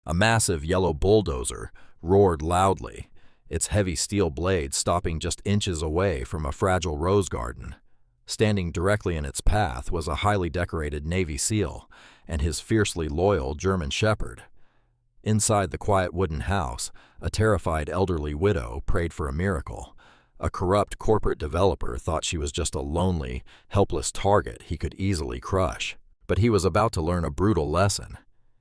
A massive yellow bulldozer roared loudly, its heavy steel blade stopping just inches away from a fragile rose garden. Standing directly in its path was a highly decorated Navy SEAL and his fiercely loyal German Shepherd. Inside the quiet wooden house, a terrified elderly widow prayed for a miracle. A corrupt corporate developer thought she was just a lonely, helpless target he could easily crush. But he was about to learn a brutal lesson.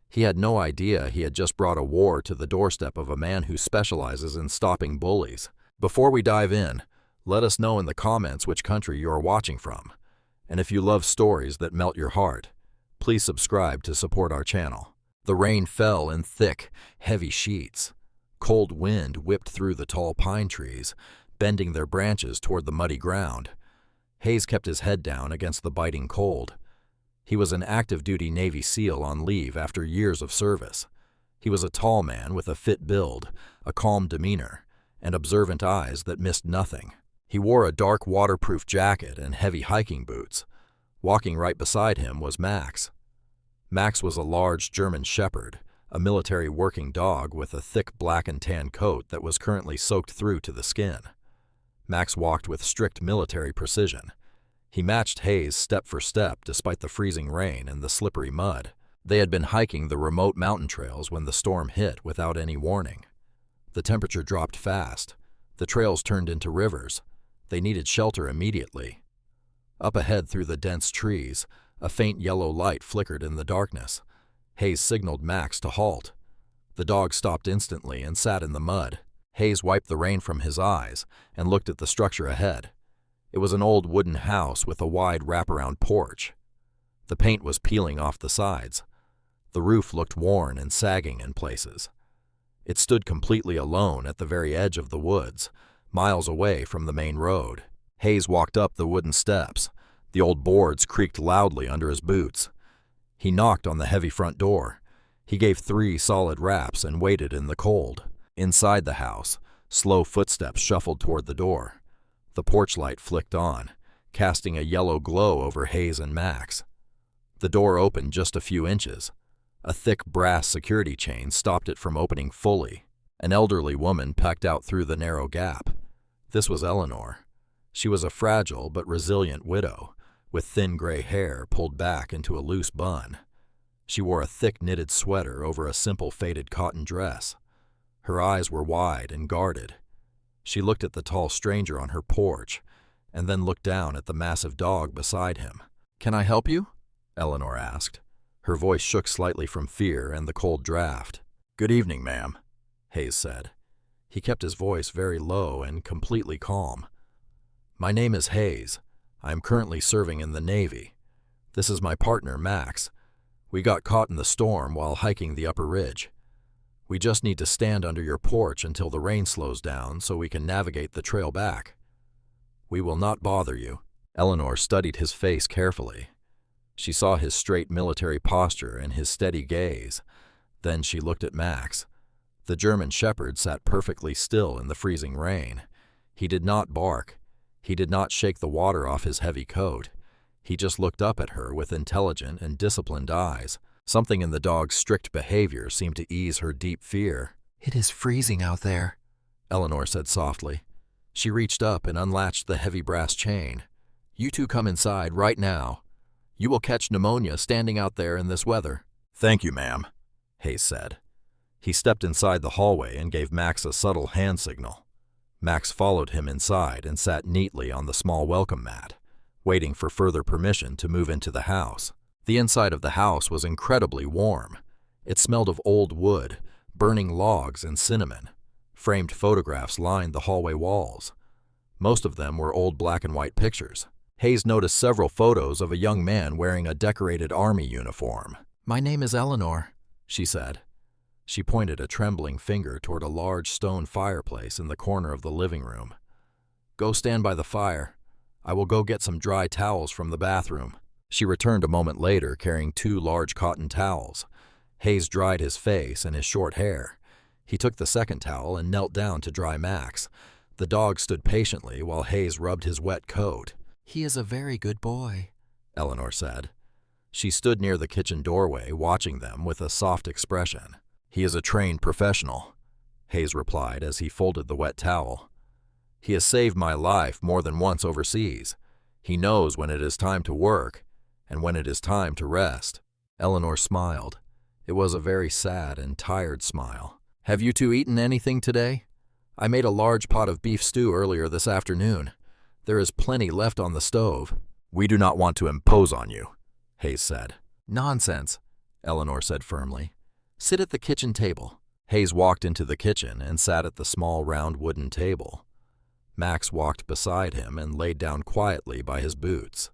He had no idea he had just brought a war to the doorstep of a man who specializes in stopping bullies. Before we dive in, let us know in the comments which country you are watching from. And if you love stories that melt your heart, please subscribe to support our channel. The rain fell in thick, heavy sheets. Cold wind whipped through the tall pine trees, bending their branches toward the muddy ground. Hayes kept his head down against the biting cold. He was an active-duty Navy SEAL on leave after years of service. He was a tall man with a fit build, a calm demeanor, and observant eyes that missed nothing. He wore a dark waterproof jacket and heavy hiking boots. Walking right beside him was Max. Max was a large German Shepherd, a military working dog with a thick black and tan coat that was currently soaked through to the skin. Max walked with strict military precision. He matched Hayes step for step despite the freezing rain and the slippery mud. They had been hiking the remote mountain trails when the storm hit without any warning. The temperature dropped fast. The trails turned into rivers. They needed shelter immediately. Up ahead through the dense trees, a faint yellow light flickered in the darkness. Hayes signaled Max to halt. The dog stopped instantly and sat in the mud. Hayes wiped the rain from his eyes and looked at the structure ahead. It was an old wooden house with a wide wraparound porch. The paint was peeling off the sides. The roof looked worn and sagging in places. It stood completely alone at the very edge of the woods, miles away from the main road. Hayes walked up the wooden steps. The old boards creaked loudly under his boots. He knocked on the heavy front door. He gave 3 solid raps and waited in the cold. Inside the house, slow footsteps shuffled toward the door. The porch light flicked on, casting a yellow glow over Hayes and Max. The door opened just a few inches. A thick brass security chain stopped it from opening fully. An elderly woman peeked out through the narrow gap. This was Eleanor. She was a fragile but resilient widow, with thin gray hair pulled back into a loose bun. She wore a thick knitted sweater over a simple faded cotton dress. Her eyes were wide and guarded. She looked at the tall stranger on her porch, and then looked down at the massive dog beside him. "Can I help you?" Eleanor asked. Her voice shook slightly from fear and the cold draft. "Good evening, ma'am," Hayes said. He kept his voice very low and completely calm. "My name is Hayes. I am currently serving in the Navy. This is my partner, Max. We got caught in the storm while hiking the upper ridge. We just need to stand under your porch until the rain slows down so we can navigate the trail back. We will not bother you." Eleanor studied his face carefully. She saw his straight military posture and his steady gaze. Then she looked at Max. The German Shepherd sat perfectly still in the freezing rain. He did not bark. He did not shake the water off his heavy coat. He just looked up at her with intelligent and disciplined eyes. Something in the dog's strict behavior seemed to ease her deep fear. "It is freezing out there," Eleanor said softly. She reached up and unlatched the heavy brass chain. "You two come inside right now. You will catch pneumonia standing out there in this weather." "Thank you, ma'am," Hayes said. He stepped inside the hallway and gave Max a subtle hand signal. Max followed him inside and sat neatly on the small welcome mat, waiting for further permission to move into the house. The inside of the house was incredibly warm. It smelled of old wood, burning logs, and cinnamon. Framed photographs lined the hallway walls. Most of them were old black and white pictures. Hayes noticed several photos of a young man wearing a decorated army uniform. "My name is Eleanor," she said. She pointed a trembling finger toward a large stone fireplace in the corner of the living room. "Go stand by the fire. I will go get some dry towels from the bathroom." She returned a moment later carrying 2 large cotton towels. Hayes dried his face and his short hair. He took the second towel and knelt down to dry Max. The dog stood patiently while Hayes rubbed his wet coat. "He is a very good boy," Eleanor said. She stood near the kitchen doorway watching them with a soft expression. "He is a trained professional," Hayes replied as he folded the wet towel. "He has saved my life more than once overseas. He knows when it is time to work and when it is time to rest." Eleanor smiled. It was a very sad and tired smile. "Have you two eaten anything today? I made a large pot of beef stew earlier this afternoon. There is plenty left on the stove." "We do not want to impose on you," Hayes said. "Nonsense," Eleanor said firmly. "Sit at the kitchen table." Hayes walked into the kitchen and sat at the small round wooden table. Max walked beside him and laid down quietly by his boots.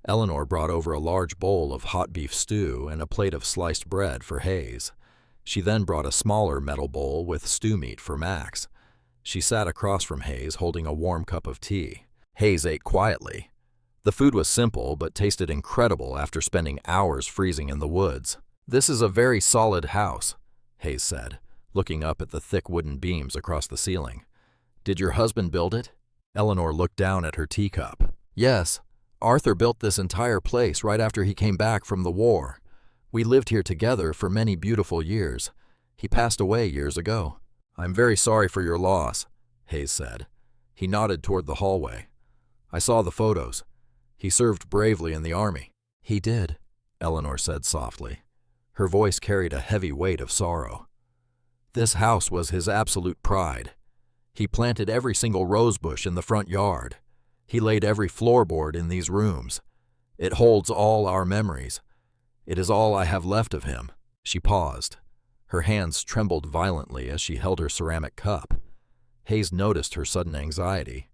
Eleanor brought over a large bowl of hot beef stew and a plate of sliced bread for Hayes. She then brought a smaller metal bowl with stew meat for Max. She sat across from Hayes holding a warm cup of tea. Hayes ate quietly. The food was simple but tasted incredible after spending hours freezing in the woods. "This is a very solid house," Hayes said, looking up at the thick wooden beams across the ceiling. "Did your husband build it?" Eleanor looked down at her teacup. "Yes. Arthur built this entire place right after he came back from the war. We lived here together for many beautiful years. He passed away years ago." "I'm very sorry for your loss," Hayes said. He nodded toward the hallway. "I saw the photos. He served bravely in the army." "He did," Eleanor said softly. Her voice carried a heavy weight of sorrow. "This house was his absolute pride. He planted every single rose bush in the front yard. He laid every floorboard in these rooms. It holds all our memories. It is all I have left of him." She paused. Her hands trembled violently as she held her ceramic cup. Hayes noticed her sudden anxiety.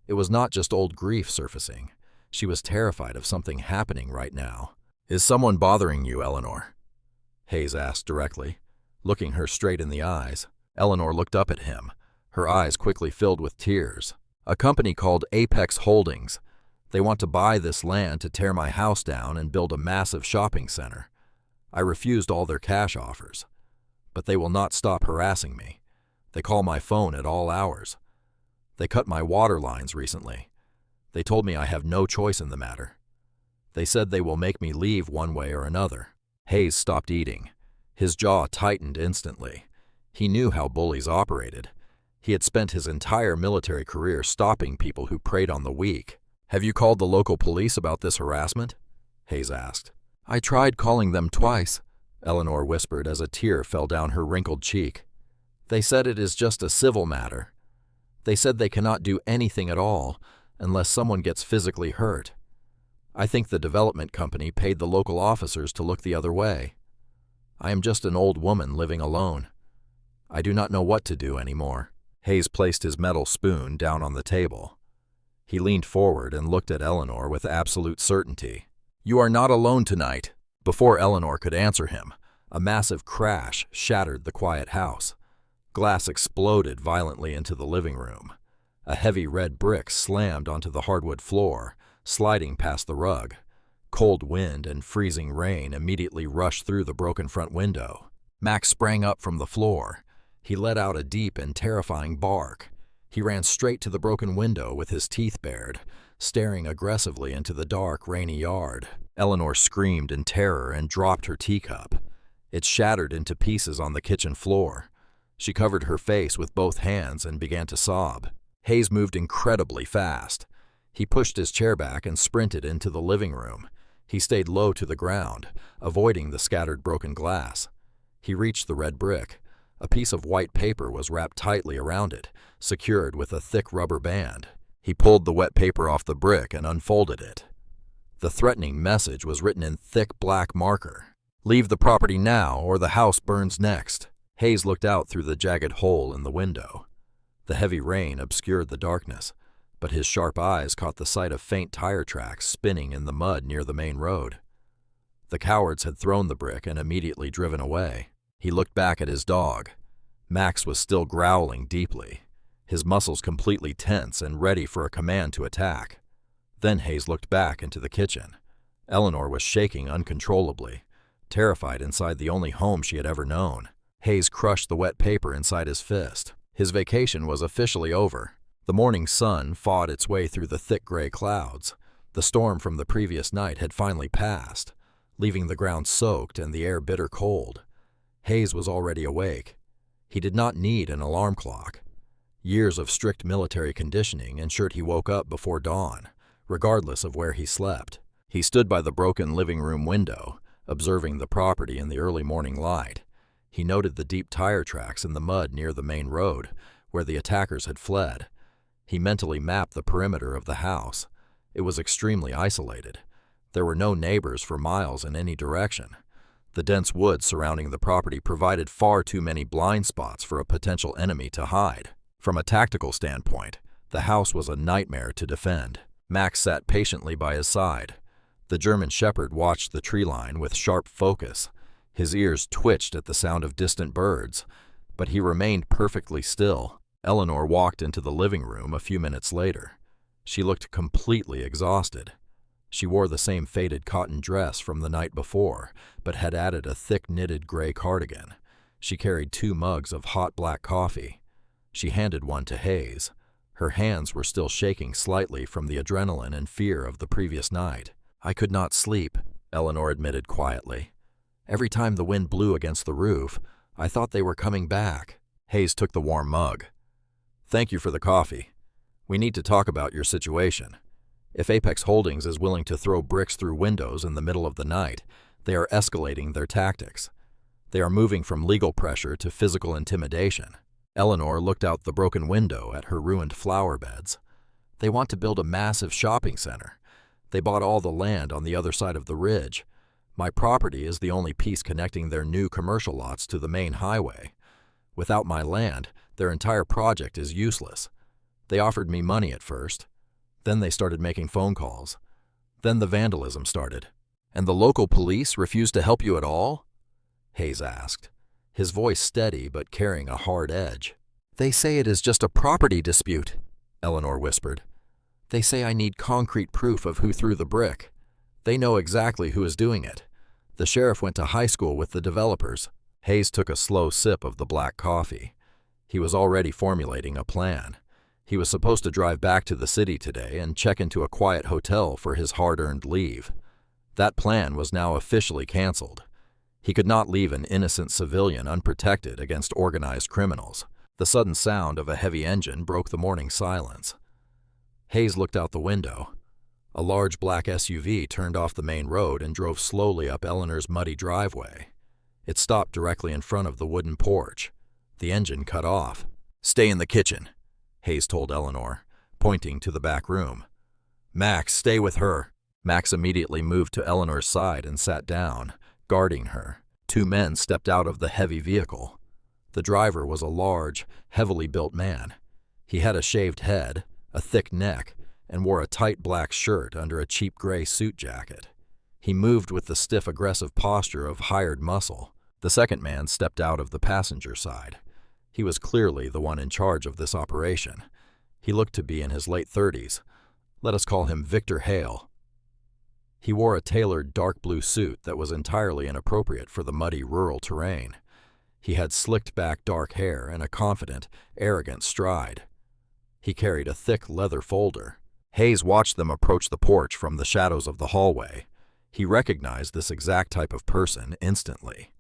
It was not just old grief surfacing. She was terrified of something happening right now. "Is someone bothering you, Eleanor?" Hayes asked directly, looking her straight in the eyes. Eleanor looked up at him. Her eyes quickly filled with tears. "A company called Apex Holdings. They want to buy this land to tear my house down and build a massive shopping center. I refused all their cash offers. But they will not stop harassing me. They call my phone at all hours. They cut my water lines recently. They told me I have no choice in the matter. They said they will make me leave one way or another." Hayes stopped eating. His jaw tightened instantly. He knew how bullies operated. He had spent his entire military career stopping people who preyed on the weak. "Have you called the local police about this harassment?" Hayes asked. "I tried calling them twice," Eleanor whispered as a tear fell down her wrinkled cheek. "They said it is just a civil matter. They said they cannot do anything at all unless someone gets physically hurt. I think the development company paid the local officers to look the other way. I am just an old woman living alone. I do not know what to do anymore." Hayes placed his metal spoon down on the table. He leaned forward and looked at Eleanor with absolute certainty. "You are not alone tonight." Before Eleanor could answer him, a massive crash shattered the quiet house. Glass exploded violently into the living room. A heavy red brick slammed onto the hardwood floor, sliding past the rug. Cold wind and freezing rain immediately rushed through the broken front window. Max sprang up from the floor. He let out a deep and terrifying bark. He ran straight to the broken window with his teeth bared, staring aggressively into the dark, rainy yard. Eleanor screamed in terror and dropped her teacup. It shattered into pieces on the kitchen floor. She covered her face with both hands and began to sob. Hayes moved incredibly fast. He pushed his chair back and sprinted into the living room. He stayed low to the ground, avoiding the scattered broken glass. He reached the red brick. A piece of white paper was wrapped tightly around it, secured with a thick rubber band. He pulled the wet paper off the brick and unfolded it. The threatening message was written in thick black marker. "Leave the property now, or the house burns next." Hayes looked out through the jagged hole in the window. The heavy rain obscured the darkness, but his sharp eyes caught the sight of faint tire tracks spinning in the mud near the main road. The cowards had thrown the brick and immediately driven away. He looked back at his dog. Max was still growling deeply, his muscles completely tense and ready for a command to attack. Then Hayes looked back into the kitchen. Eleanor was shaking uncontrollably, terrified inside the only home she had ever known. Hayes crushed the wet paper inside his fist. His vacation was officially over. The morning sun fought its way through the thick gray clouds. The storm from the previous night had finally passed, leaving the ground soaked and the air bitter cold. Hayes was already awake. He did not need an alarm clock. Years of strict military conditioning ensured he woke up before dawn, regardless of where he slept. He stood by the broken living room window, observing the property in the early morning light. He noted the deep tire tracks in the mud near the main road, where the attackers had fled. He mentally mapped the perimeter of the house. It was extremely isolated. There were no neighbors for miles in any direction. The dense woods surrounding the property provided far too many blind spots for a potential enemy to hide. From a tactical standpoint, the house was a nightmare to defend. Max sat patiently by his side. The German Shepherd watched the tree line with sharp focus. His ears twitched at the sound of distant birds, but he remained perfectly still. Eleanor walked into the living room a few minutes later. She looked completely exhausted. She wore the same faded cotton dress from the night before, but had added a thick knitted gray cardigan. She carried 2 mugs of hot black coffee. She handed one to Hayes. Her hands were still shaking slightly from the adrenaline and fear of the previous night. "I could not sleep," Eleanor admitted quietly. "Every time the wind blew against the roof, I thought they were coming back." Hayes took the warm mug. "Thank you for the coffee. We need to talk about your situation. If Apex Holdings is willing to throw bricks through windows in the middle of the night, they are escalating their tactics. They are moving from legal pressure to physical intimidation." Eleanor looked out the broken window at her ruined flower beds. "They want to build a massive shopping center. They bought all the land on the other side of the ridge. My property is the only piece connecting their new commercial lots to the main highway. Without my land, their entire project is useless. They offered me money at first. Then they started making phone calls. Then the vandalism started." "And the local police refused to help you at all?" Hayes asked, his voice steady but carrying a hard edge. "They say it is just a property dispute," Eleanor whispered. "They say I need concrete proof of who threw the brick. They know exactly who is doing it. The sheriff went to high school with the developers." Hayes took a slow sip of the black coffee. He was already formulating a plan. He was supposed to drive back to the city today and check into a quiet hotel for his hard-earned leave. That plan was now officially canceled. He could not leave an innocent civilian unprotected against organized criminals. The sudden sound of a heavy engine broke the morning silence. Hayes looked out the window. A large black SUV turned off the main road and drove slowly up Eleanor's muddy driveway. It stopped directly in front of the wooden porch. The engine cut off. "Stay in the kitchen," Hayes told Eleanor, pointing to the back room. "Max, stay with her." Max immediately moved to Eleanor's side and sat down, guarding her. 2 men stepped out of the heavy vehicle. The driver was a large, heavily built man. He had a shaved head, a thick neck, and wore a tight black shirt under a cheap gray suit jacket. He moved with the stiff, aggressive posture of hired muscle. The second man stepped out of the passenger side. He was clearly the one in charge of this operation. He looked to be in his late 30s. Let us call him Victor Hale. He wore a tailored dark blue suit that was entirely inappropriate for the muddy rural terrain. He had slicked back dark hair and a confident, arrogant stride. He carried a thick leather folder. Hayes watched them approach the porch from the shadows of the hallway. He recognized this exact type of person instantly.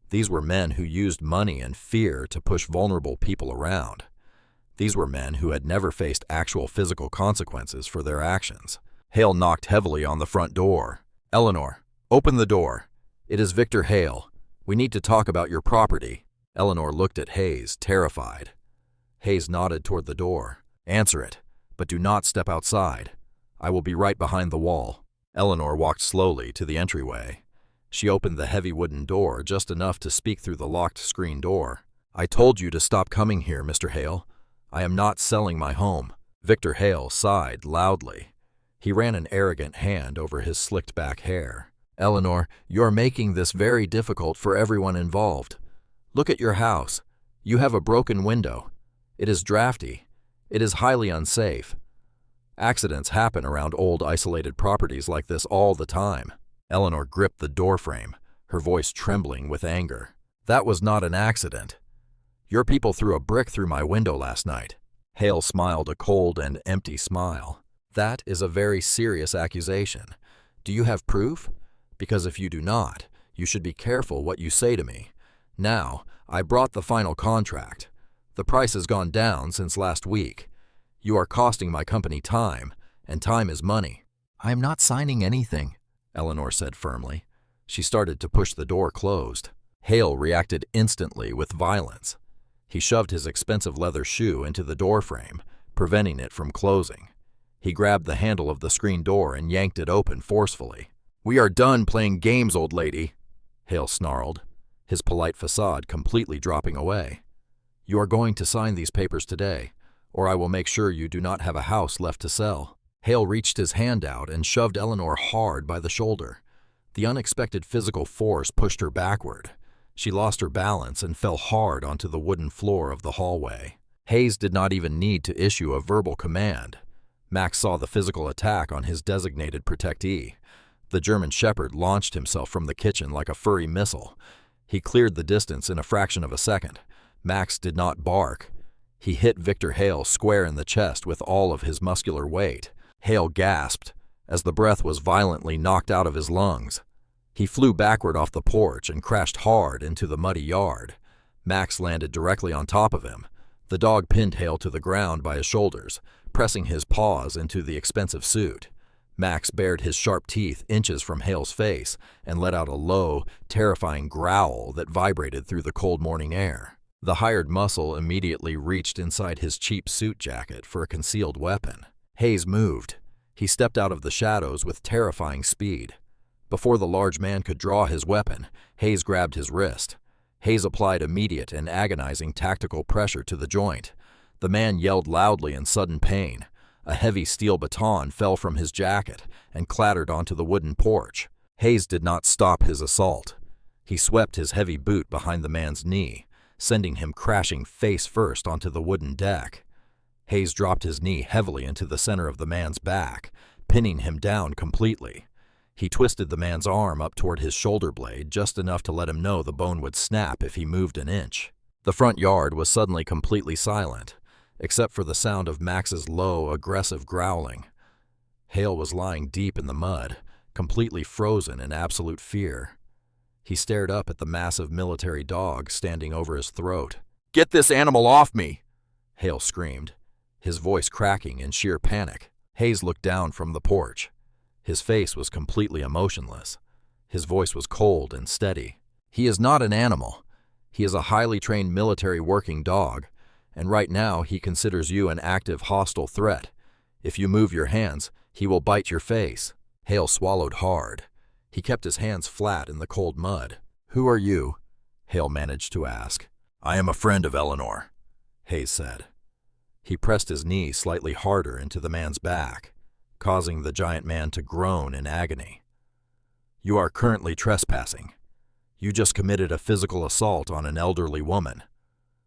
These were men who used money and fear to push vulnerable people around. These were men who had never faced actual physical consequences for their actions. Hale knocked heavily on the front door. "Eleanor, open the door. It is Victor Hale. We need to talk about your property." Eleanor looked at Hayes, terrified. Hayes nodded toward the door. "Answer it, but do not step outside. I will be right behind the wall." Eleanor walked slowly to the entryway. She opened the heavy wooden door just enough to speak through the locked screen door. "I told you to stop coming here, Mr. Hale. I am not selling my home." Victor Hale sighed loudly. He ran an arrogant hand over his slicked back hair. "Eleanor, you're making this very difficult for everyone involved. Look at your house. You have a broken window. It is drafty. It is highly unsafe. Accidents happen around old isolated properties like this all the time." Eleanor gripped the doorframe, her voice trembling with anger. "That was not an accident. Your people threw a brick through my window last night." Hale smiled a cold and empty smile. "That is a very serious accusation. Do you have proof? Because if you do not, you should be careful what you say to me. Now, I brought the final contract. The price has gone down since last week. You are costing my company time, and time is money." "I am not signing anything," Eleanor said firmly. She started to push the door closed. Hale reacted instantly with violence. He shoved his expensive leather shoe into the doorframe, preventing it from closing. He grabbed the handle of the screen door and yanked it open forcefully. "We are done playing games, old lady," Hale snarled, his polite facade completely dropping away. "You are going to sign these papers today, or I will make sure you do not have a house left to sell." Hale reached his hand out and shoved Eleanor hard by the shoulder. The unexpected physical force pushed her backward. She lost her balance and fell hard onto the wooden floor of the hallway. Hayes did not even need to issue a verbal command. Max saw the physical attack on his designated protectee. The German Shepherd launched himself from the kitchen like a furry missile. He cleared the distance in a fraction of a second. Max did not bark. He hit Victor Hale square in the chest with all of his muscular weight. Hale gasped as the breath was violently knocked out of his lungs. He flew backward off the porch and crashed hard into the muddy yard. Max landed directly on top of him. The dog pinned Hale to the ground by his shoulders, pressing his paws into the expensive suit. Max bared his sharp teeth inches from Hale's face and let out a low, terrifying growl that vibrated through the cold morning air. The hired muscle immediately reached inside his cheap suit jacket for a concealed weapon. Hayes moved. He stepped out of the shadows with terrifying speed. Before the large man could draw his weapon, Hayes grabbed his wrist. Hayes applied immediate and agonizing tactical pressure to the joint. The man yelled loudly in sudden pain. A heavy steel baton fell from his jacket and clattered onto the wooden porch. Hayes did not stop his assault. He swept his heavy boot behind the man's knee, sending him crashing face first onto the wooden deck. Hayes dropped his knee heavily into the center of the man's back, pinning him down completely. He twisted the man's arm up toward his shoulder blade just enough to let him know the bone would snap if he moved an inch. The front yard was suddenly completely silent, except for the sound of Max's low, aggressive growling. Hale was lying deep in the mud, completely frozen in absolute fear. He stared up at the massive military dog standing over his throat. "Get this animal off me!" Hale screamed, his voice cracking in sheer panic. Hayes looked down from the porch. His face was completely emotionless. His voice was cold and steady. "He is not an animal. He is a highly trained military working dog, and right now he considers you an active hostile threat. If you move your hands, he will bite your face." Hale swallowed hard. He kept his hands flat in the cold mud. "Who are you?" Hale managed to ask. "I am a friend of Eleanor," Hayes said. He pressed his knee slightly harder into the man's back, causing the giant man to groan in agony. "You are currently trespassing. You just committed a physical assault on an elderly woman.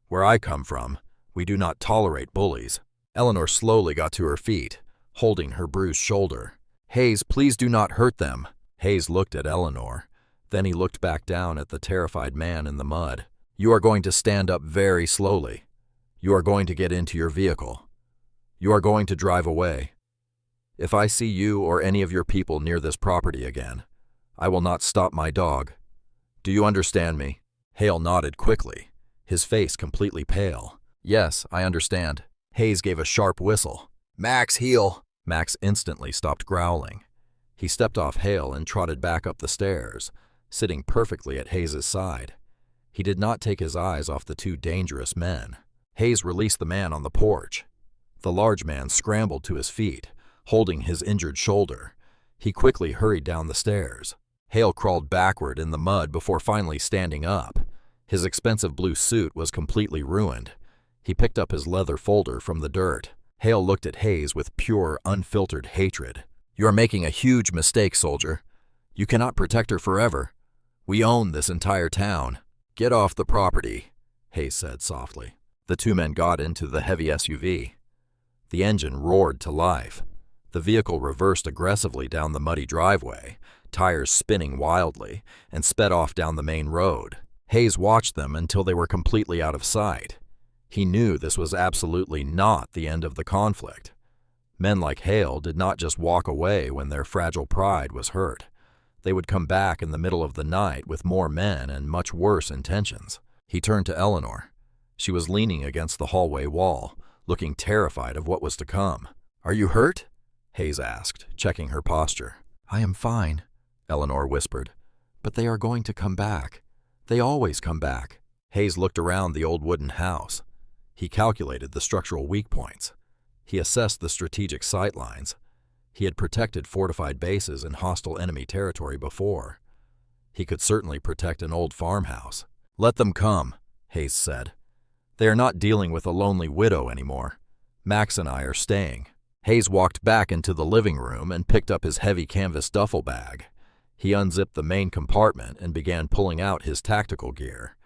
Where I come from, we do not tolerate bullies." Eleanor slowly got to her feet, holding her bruised shoulder. "Hayes, please do not hurt them." Hayes looked at Eleanor. Then he looked back down at the terrified man in the mud. "You are going to stand up very slowly. You are going to get into your vehicle. You are going to drive away. If I see you or any of your people near this property again, I will not stop my dog. Do you understand me?" Hale nodded quickly, his face completely pale. "Yes, I understand." Hayes gave a sharp whistle. "Max, heel!" Max instantly stopped growling. He stepped off Hale and trotted back up the stairs, sitting perfectly at Hayes' side. He did not take his eyes off the two dangerous men. Hayes released the man on the porch. The large man scrambled to his feet, holding his injured shoulder. He quickly hurried down the stairs. Hale crawled backward in the mud before finally standing up. His expensive blue suit was completely ruined. He picked up his leather folder from the dirt. Hale looked at Hayes with pure, unfiltered hatred. "You are making a huge mistake, soldier. You cannot protect her forever. We own this entire town. Get off the property," Hayes said softly. The two men got into the heavy SUV. The engine roared to life. The vehicle reversed aggressively down the muddy driveway, tires spinning wildly, and sped off down the main road. Hayes watched them until they were completely out of sight. He knew this was absolutely not the end of the conflict. Men like Hale did not just walk away when their fragile pride was hurt. They would come back in the middle of the night with more men and much worse intentions. He turned to Eleanor. She was leaning against the hallway wall, looking terrified of what was to come. "Are you hurt?" Hayes asked, checking her posture. "I am fine," Eleanor whispered. "But they are going to come back. They always come back." Hayes looked around the old wooden house. He calculated the structural weak points. He assessed the strategic sight lines. He had protected fortified bases in hostile enemy territory before. He could certainly protect an old farmhouse. "Let them come," Hayes said. "They are not dealing with a lonely widow anymore. Max and I are staying." Hayes walked back into the living room and picked up his heavy canvas duffel bag. He unzipped the main compartment and began pulling out his tactical gear.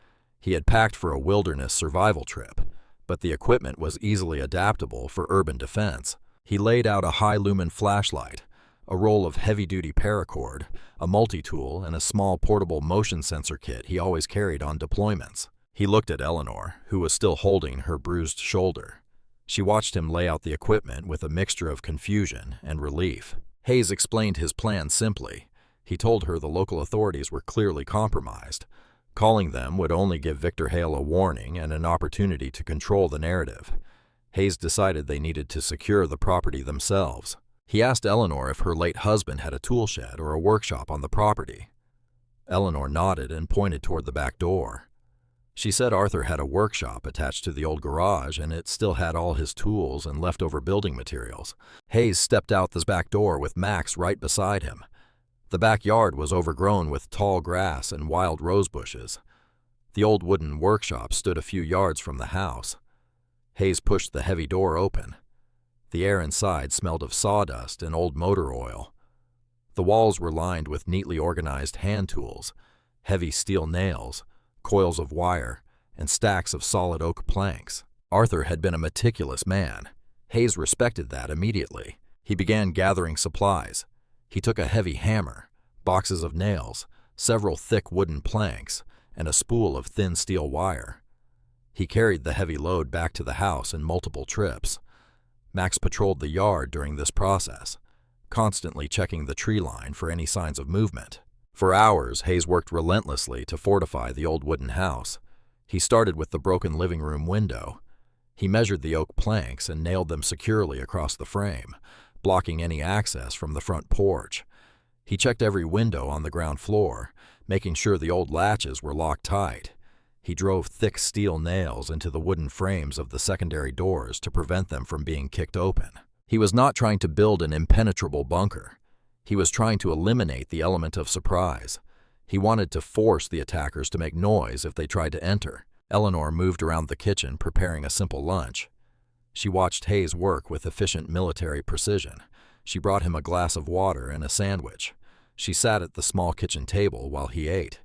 He had packed for a wilderness survival trip, but the equipment was easily adaptable for urban defense. He laid out a high-lumen flashlight, a roll of heavy-duty paracord, a multi-tool, and a small portable motion sensor kit he always carried on deployments. He looked at Eleanor, who was still holding her bruised shoulder. She watched him lay out the equipment with a mixture of confusion and relief. Hayes explained his plan simply. He told her the local authorities were clearly compromised. Calling them would only give Victor Hale a warning and an opportunity to control the narrative. Hayes decided they needed to secure the property themselves. He asked Eleanor if her late husband had a tool shed or a workshop on the property. Eleanor nodded and pointed toward the back door. She said Arthur had a workshop attached to the old garage and it still had all his tools and leftover building materials. Hayes stepped out this back door with Max right beside him. The backyard was overgrown with tall grass and wild rose bushes. The old wooden workshop stood a few yards from the house. Hayes pushed the heavy door open. The air inside smelled of sawdust and old motor oil. The walls were lined with neatly organized hand tools, heavy steel nails, coils of wire, and stacks of solid oak planks. Arthur had been a meticulous man. Hayes respected that immediately. He began gathering supplies. He took a heavy hammer, boxes of nails, several thick wooden planks, and a spool of thin steel wire. He carried the heavy load back to the house in multiple trips. Max patrolled the yard during this process, constantly checking the tree line for any signs of movement. For hours, Hayes worked relentlessly to fortify the old wooden house. He started with the broken living room window. He measured the oak planks and nailed them securely across the frame, blocking any access from the front porch. He checked every window on the ground floor, making sure the old latches were locked tight. He drove thick steel nails into the wooden frames of the secondary doors to prevent them from being kicked open. He was not trying to build an impenetrable bunker. He was trying to eliminate the element of surprise. He wanted to force the attackers to make noise if they tried to enter. Eleanor moved around the kitchen preparing a simple lunch. She watched Hayes work with efficient military precision. She brought him a glass of water and a sandwich. She sat at the small kitchen table while he ate.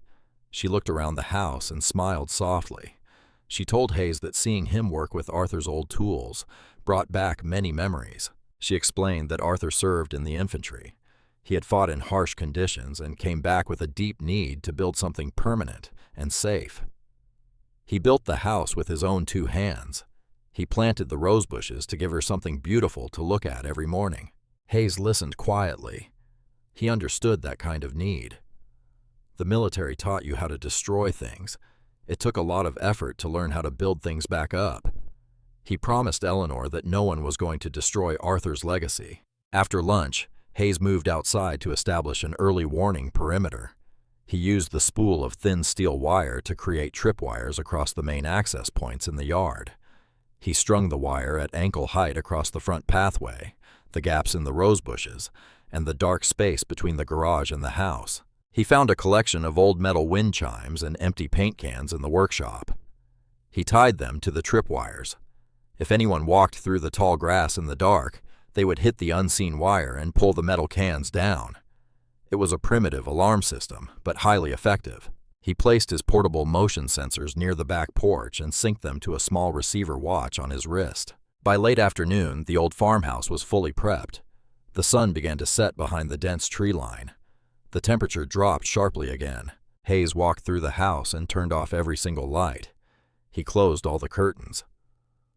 She looked around the house and smiled softly. She told Hayes that seeing him work with Arthur's old tools brought back many memories. She explained that Arthur served in the infantry. He had fought in harsh conditions and came back with a deep need to build something permanent and safe. He built the house with his own 2 hands. He planted the rose bushes to give her something beautiful to look at every morning. Hayes listened quietly. He understood that kind of need. The military taught you how to destroy things. It took a lot of effort to learn how to build things back up. He promised Eleanor that no one was going to destroy Arthur's legacy. After lunch, Hayes moved outside to establish an early warning perimeter. He used the spool of thin steel wire to create tripwires across the main access points in the yard. He strung the wire at ankle height across the front pathway, the gaps in the rose bushes, and the dark space between the garage and the house. He found a collection of old metal wind chimes and empty paint cans in the workshop. He tied them to the tripwires. If anyone walked through the tall grass in the dark, they would hit the unseen wire and pull the metal cans down. It was a primitive alarm system, but highly effective. He placed his portable motion sensors near the back porch and synced them to a small receiver watch on his wrist. By late afternoon, the old farmhouse was fully prepped. The sun began to set behind the dense tree line. The temperature dropped sharply again. Hayes walked through the house and turned off every single light. He closed all the curtains.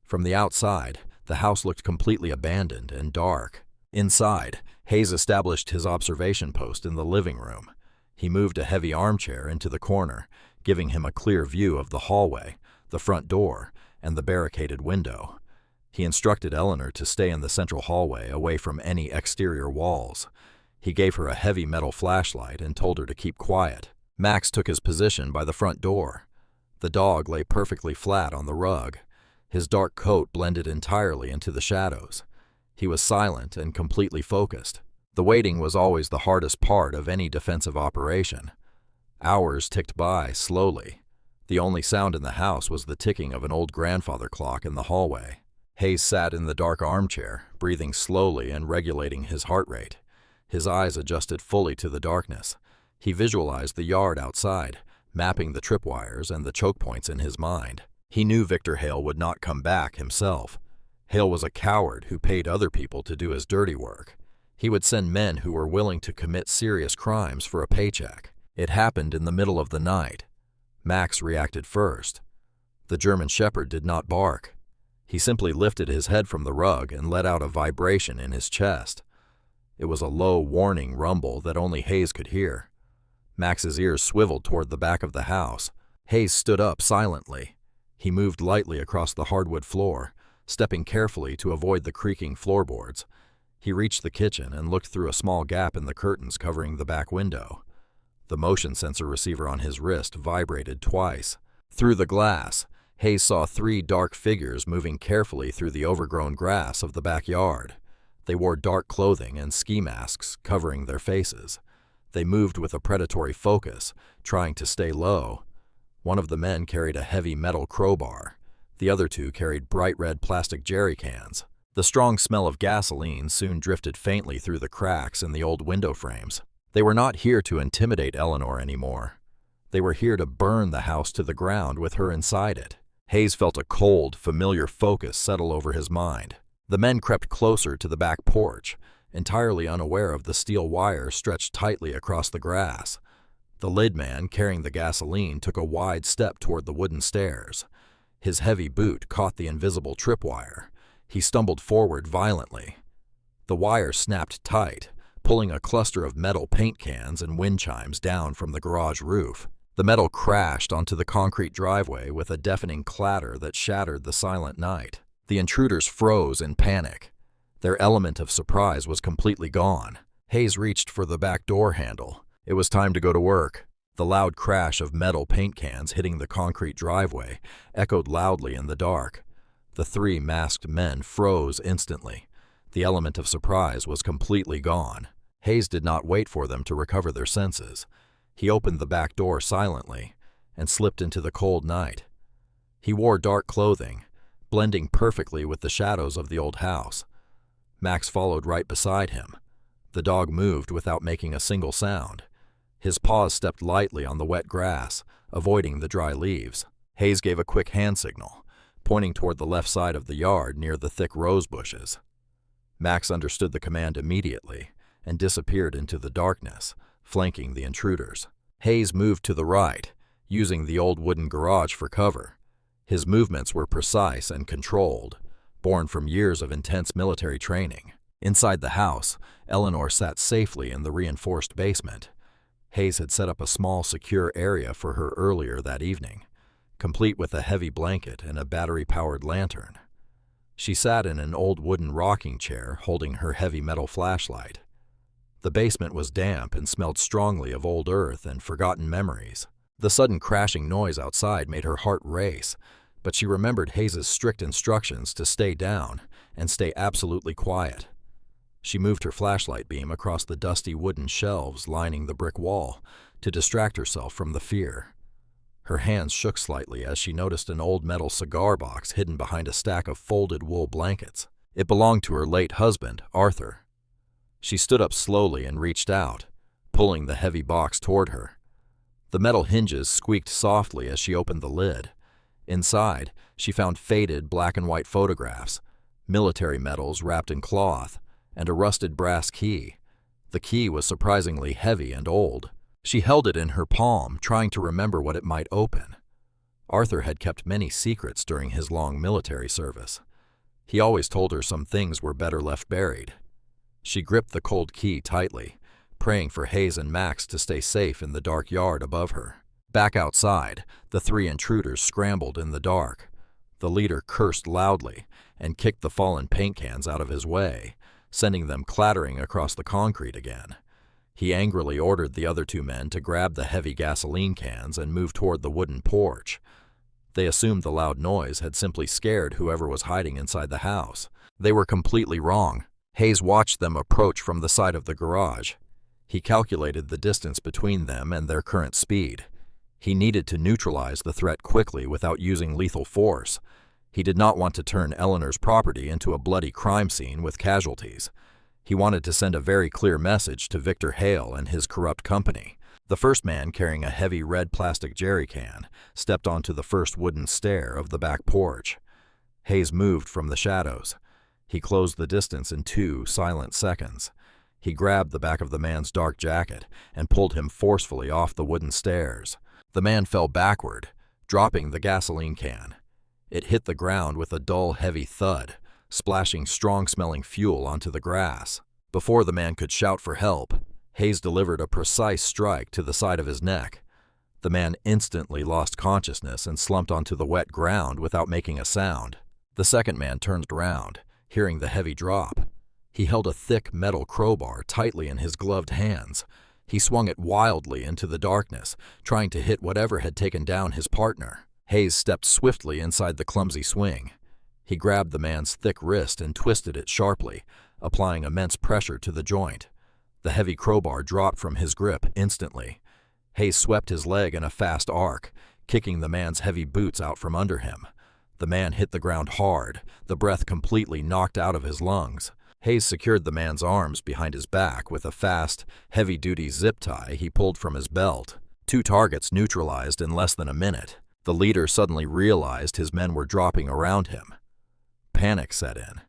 From the outside, the house looked completely abandoned and dark. Inside, Hayes established his observation post in the living room. He moved a heavy armchair into the corner, giving him a clear view of the hallway, the front door, and the barricaded window. He instructed Eleanor to stay in the central hallway, away from any exterior walls. He gave her a heavy metal flashlight and told her to keep quiet. Max took his position by the front door. The dog lay perfectly flat on the rug. His dark coat blended entirely into the shadows. He was silent and completely focused. The waiting was always the hardest part of any defensive operation. Hours ticked by slowly. The only sound in the house was the ticking of an old grandfather clock in the hallway. Hayes sat in the dark armchair, breathing slowly and regulating his heart rate. His eyes adjusted fully to the darkness. He visualized the yard outside, mapping the tripwires and the choke points in his mind. He knew Victor Hale would not come back himself. Hale was a coward who paid other people to do his dirty work. He would send men who were willing to commit serious crimes for a paycheck. It happened in the middle of the night. Max reacted first. The German Shepherd did not bark. He simply lifted his head from the rug and let out a vibration in his chest. It was a low, warning rumble that only Hayes could hear. Max's ears swiveled toward the back of the house. Hayes stood up silently. He moved lightly across the hardwood floor, stepping carefully to avoid the creaking floorboards. He reached the kitchen and looked through a small gap in the curtains covering the back window. The motion sensor receiver on his wrist vibrated twice. Through the glass, Hayes saw 3 dark figures moving carefully through the overgrown grass of the backyard. They wore dark clothing and ski masks covering their faces. They moved with a predatory focus, trying to stay low. One of the men carried a heavy metal crowbar. The other 2 carried bright red plastic jerry cans. The strong smell of gasoline soon drifted faintly through the cracks in the old window frames. They were not here to intimidate Eleanor anymore. They were here to burn the house to the ground with her inside it. Hayes felt a cold, familiar focus settle over his mind. The men crept closer to the back porch, entirely unaware of the steel wire stretched tightly across the grass. The lid man, carrying the gasoline, took a wide step toward the wooden stairs. His heavy boot caught the invisible tripwire. He stumbled forward violently. The wire snapped tight, pulling a cluster of metal paint cans and wind chimes down from the garage roof. The metal crashed onto the concrete driveway with a deafening clatter that shattered the silent night. The intruders froze in panic. Their element of surprise was completely gone. Hayes reached for the back door handle. It was time to go to work. The loud crash of metal paint cans hitting the concrete driveway echoed loudly in the dark. The 3 masked men froze instantly. The element of surprise was completely gone. Hayes did not wait for them to recover their senses. He opened the back door silently and slipped into the cold night. He wore dark clothing, blending perfectly with the shadows of the old house. Max followed right beside him. The dog moved without making a single sound. His paws stepped lightly on the wet grass, avoiding the dry leaves. Hayes gave a quick hand signal, pointing toward the left side of the yard near the thick rose bushes. Max understood the command immediately and disappeared into the darkness, flanking the intruders. Hayes moved to the right, using the old wooden garage for cover. His movements were precise and controlled, born from years of intense military training. Inside the house, Eleanor sat safely in the reinforced basement. Hayes had set up a small, secure area for her earlier that evening, complete with a heavy blanket and a battery-powered lantern. She sat in an old wooden rocking chair, holding her heavy metal flashlight. The basement was damp and smelled strongly of old earth and forgotten memories. The sudden crashing noise outside made her heart race, but she remembered Hayes's strict instructions to stay down and stay absolutely quiet. She moved her flashlight beam across the dusty wooden shelves lining the brick wall to distract herself from the fear. Her hands shook slightly as she noticed an old metal cigar box hidden behind a stack of folded wool blankets. It belonged to her late husband, Arthur. She stood up slowly and reached out, pulling the heavy box toward her. The metal hinges squeaked softly as she opened the lid. Inside, she found faded black and white photographs, military medals wrapped in cloth, and a rusted brass key. The key was surprisingly heavy and old. She held it in her palm, trying to remember what it might open. Arthur had kept many secrets during his long military service. He always told her some things were better left buried. She gripped the cold key tightly, praying for Hayes and Max to stay safe in the dark yard above her. Back outside, the three intruders scrambled in the dark. The leader cursed loudly and kicked the fallen paint cans out of his way, sending them clattering across the concrete again. He angrily ordered the other two men to grab the heavy gasoline cans and move toward the wooden porch. They assumed the loud noise had simply scared whoever was hiding inside the house. They were completely wrong. Hayes watched them approach from the side of the garage. He calculated the distance between them and their current speed. He needed to neutralize the threat quickly without using lethal force. He did not want to turn Eleanor's property into a bloody crime scene with casualties. He wanted to send a very clear message to Victor Hale and his corrupt company. The first man, carrying a heavy red plastic jerry can, stepped onto the first wooden stair of the back porch. Hayes moved from the shadows. He closed the distance in 2 silent seconds. He grabbed the back of the man's dark jacket and pulled him forcefully off the wooden stairs. The man fell backward, dropping the gasoline can. It hit the ground with a dull, heavy thud, splashing strong-smelling fuel onto the grass. Before the man could shout for help, Hayes delivered a precise strike to the side of his neck. The man instantly lost consciousness and slumped onto the wet ground without making a sound. The second man turned around, hearing the heavy drop. He held a thick metal crowbar tightly in his gloved hands. He swung it wildly into the darkness, trying to hit whatever had taken down his partner. Hayes stepped swiftly inside the clumsy swing. He grabbed the man's thick wrist and twisted it sharply, applying immense pressure to the joint. The heavy crowbar dropped from his grip instantly. Hayes swept his leg in a fast arc, kicking the man's heavy boots out from under him. The man hit the ground hard, the breath completely knocked out of his lungs. Hayes secured the man's arms behind his back with a fast, heavy-duty zip tie he pulled from his belt. 2 targets neutralized in less than a minute. The leader suddenly realized his men were dropping around him. Panic set in.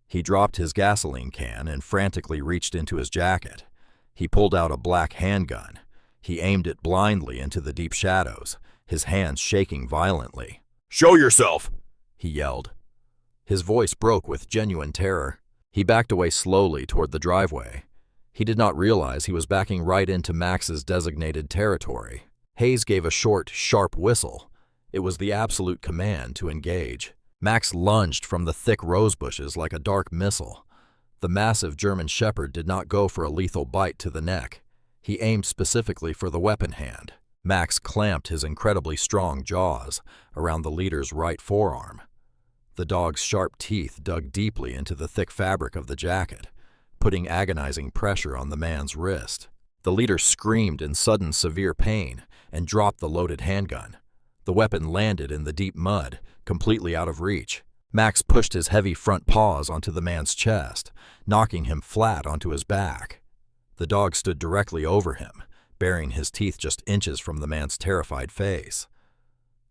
He dropped his gasoline can and frantically reached into his jacket. He pulled out a black handgun. He aimed it blindly into the deep shadows, his hands shaking violently. "Show yourself!" he yelled. His voice broke with genuine terror. He backed away slowly toward the driveway. He did not realize he was backing right into Max's designated territory. Hayes gave a short, sharp whistle. It was the absolute command to engage. Max lunged from the thick rose bushes like a dark missile. The massive German shepherd did not go for a lethal bite to the neck. He aimed specifically for the weapon hand. Max clamped his incredibly strong jaws around the leader's right forearm. The dog's sharp teeth dug deeply into the thick fabric of the jacket, putting agonizing pressure on the man's wrist. The leader screamed in sudden severe pain and dropped the loaded handgun. The weapon landed in the deep mud, completely out of reach. Max pushed his heavy front paws onto the man's chest, knocking him flat onto his back. The dog stood directly over him, baring his teeth just inches from the man's terrified face.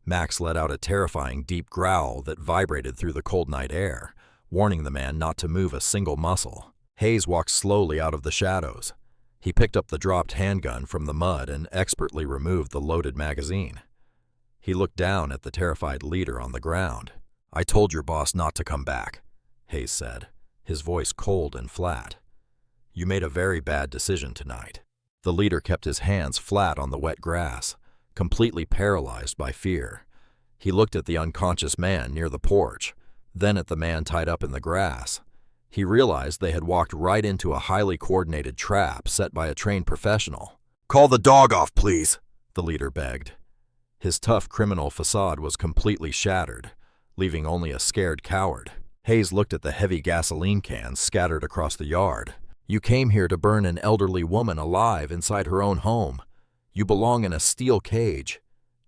Max let out a terrifying deep growl that vibrated through the cold night air, warning the man not to move a single muscle. Hayes walked slowly out of the shadows. He picked up the dropped handgun from the mud and expertly removed the loaded magazine. He looked down at the terrified leader on the ground. "I told your boss not to come back," Hayes said, his voice cold and flat. "You made a very bad decision tonight." The leader kept his hands flat on the wet grass, completely paralyzed by fear. He looked at the unconscious man near the porch, then at the man tied up in the grass. He realized they had walked right into a highly coordinated trap set by a trained professional. "Call the dog off, please," the leader begged. His tough criminal facade was completely shattered, leaving only a scared coward. Hayes looked at the heavy gasoline cans scattered across the yard. "You came here to burn an elderly woman alive inside her own home. You belong in a steel cage.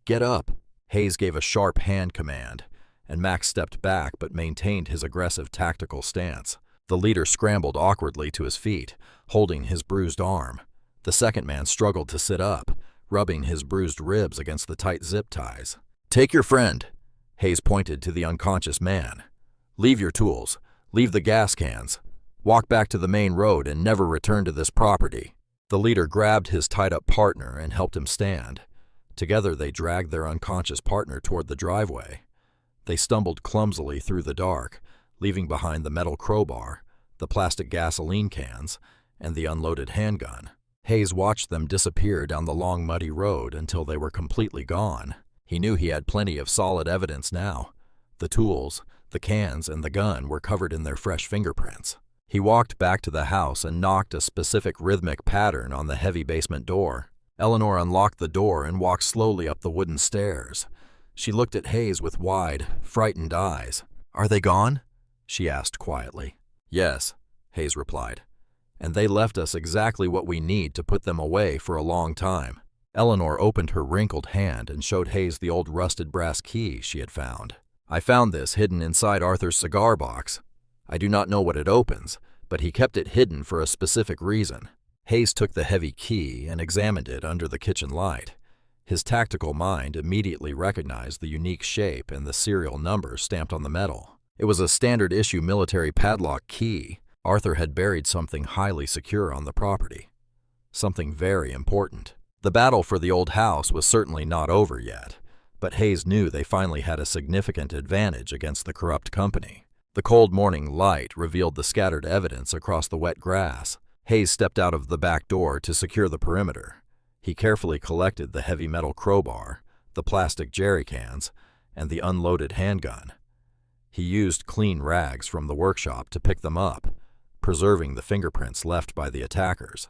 Get up." Hayes gave a sharp hand command, and Max stepped back but maintained his aggressive tactical stance. The leader scrambled awkwardly to his feet, holding his bruised arm. The second man struggled to sit up, rubbing his bruised ribs against the tight zip ties. "Take your friend," Hayes pointed to the unconscious man. "Leave your tools. Leave the gas cans. Walk back to the main road and never return to this property." The leader grabbed his tied-up partner and helped him stand. Together they dragged their unconscious partner toward the driveway. They stumbled clumsily through the dark, leaving behind the metal crowbar, the plastic gasoline cans, and the unloaded handgun. Hayes watched them disappear down the long muddy road until they were completely gone. He knew he had plenty of solid evidence now. The tools, the cans, and the gun were covered in their fresh fingerprints. He walked back to the house and knocked a specific rhythmic pattern on the heavy basement door. Eleanor unlocked the door and walked slowly up the wooden stairs. She looked at Hayes with wide, frightened eyes. "Are they gone?" she asked quietly. "Yes," Hayes replied. "And they left us exactly what we need to put them away for a long time." Eleanor opened her wrinkled hand and showed Hayes the old rusted brass key she had found. "I found this hidden inside Arthur's cigar box. I do not know what it opens, but he kept it hidden for a specific reason." Hayes took the heavy key and examined it under the kitchen light. His tactical mind immediately recognized the unique shape and the serial number stamped on the metal. It was a standard-issue military padlock key. Arthur had buried something highly secure on the property. Something very important. The battle for the old house was certainly not over yet, but Hayes knew they finally had a significant advantage against the corrupt company. The cold morning light revealed the scattered evidence across the wet grass. Hayes stepped out of the back door to secure the perimeter. He carefully collected the heavy metal crowbar, the plastic jerry cans, and the unloaded handgun. He used clean rags from the workshop to pick them up, preserving the fingerprints left by the attackers.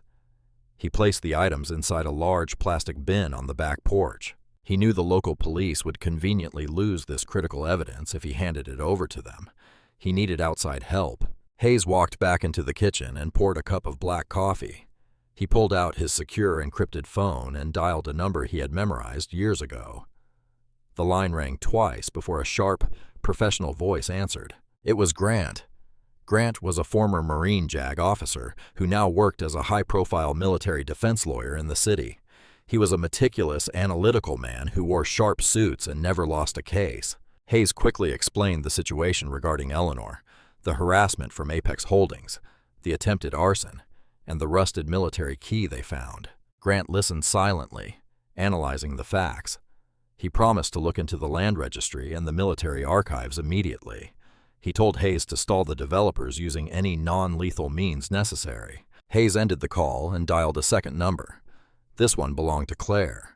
He placed the items inside a large plastic bin on the back porch. He knew the local police would conveniently lose this critical evidence if he handed it over to them. He needed outside help. Hayes walked back into the kitchen and poured a cup of black coffee. He pulled out his secure encrypted phone and dialed a number he had memorized years ago. The line rang twice before a sharp, professional voice answered. It was Grant. Grant was a former Marine JAG officer who now worked as a high-profile military defense lawyer in the city. He was a meticulous, analytical man who wore sharp suits and never lost a case. Hayes quickly explained the situation regarding Eleanor, the harassment from Apex Holdings, the attempted arson, and the rusted military key they found. Grant listened silently, analyzing the facts. He promised to look into the land registry and the military archives immediately. He told Hayes to stall the developers using any non-lethal means necessary. Hayes ended the call and dialed a second number. This one belonged to Claire.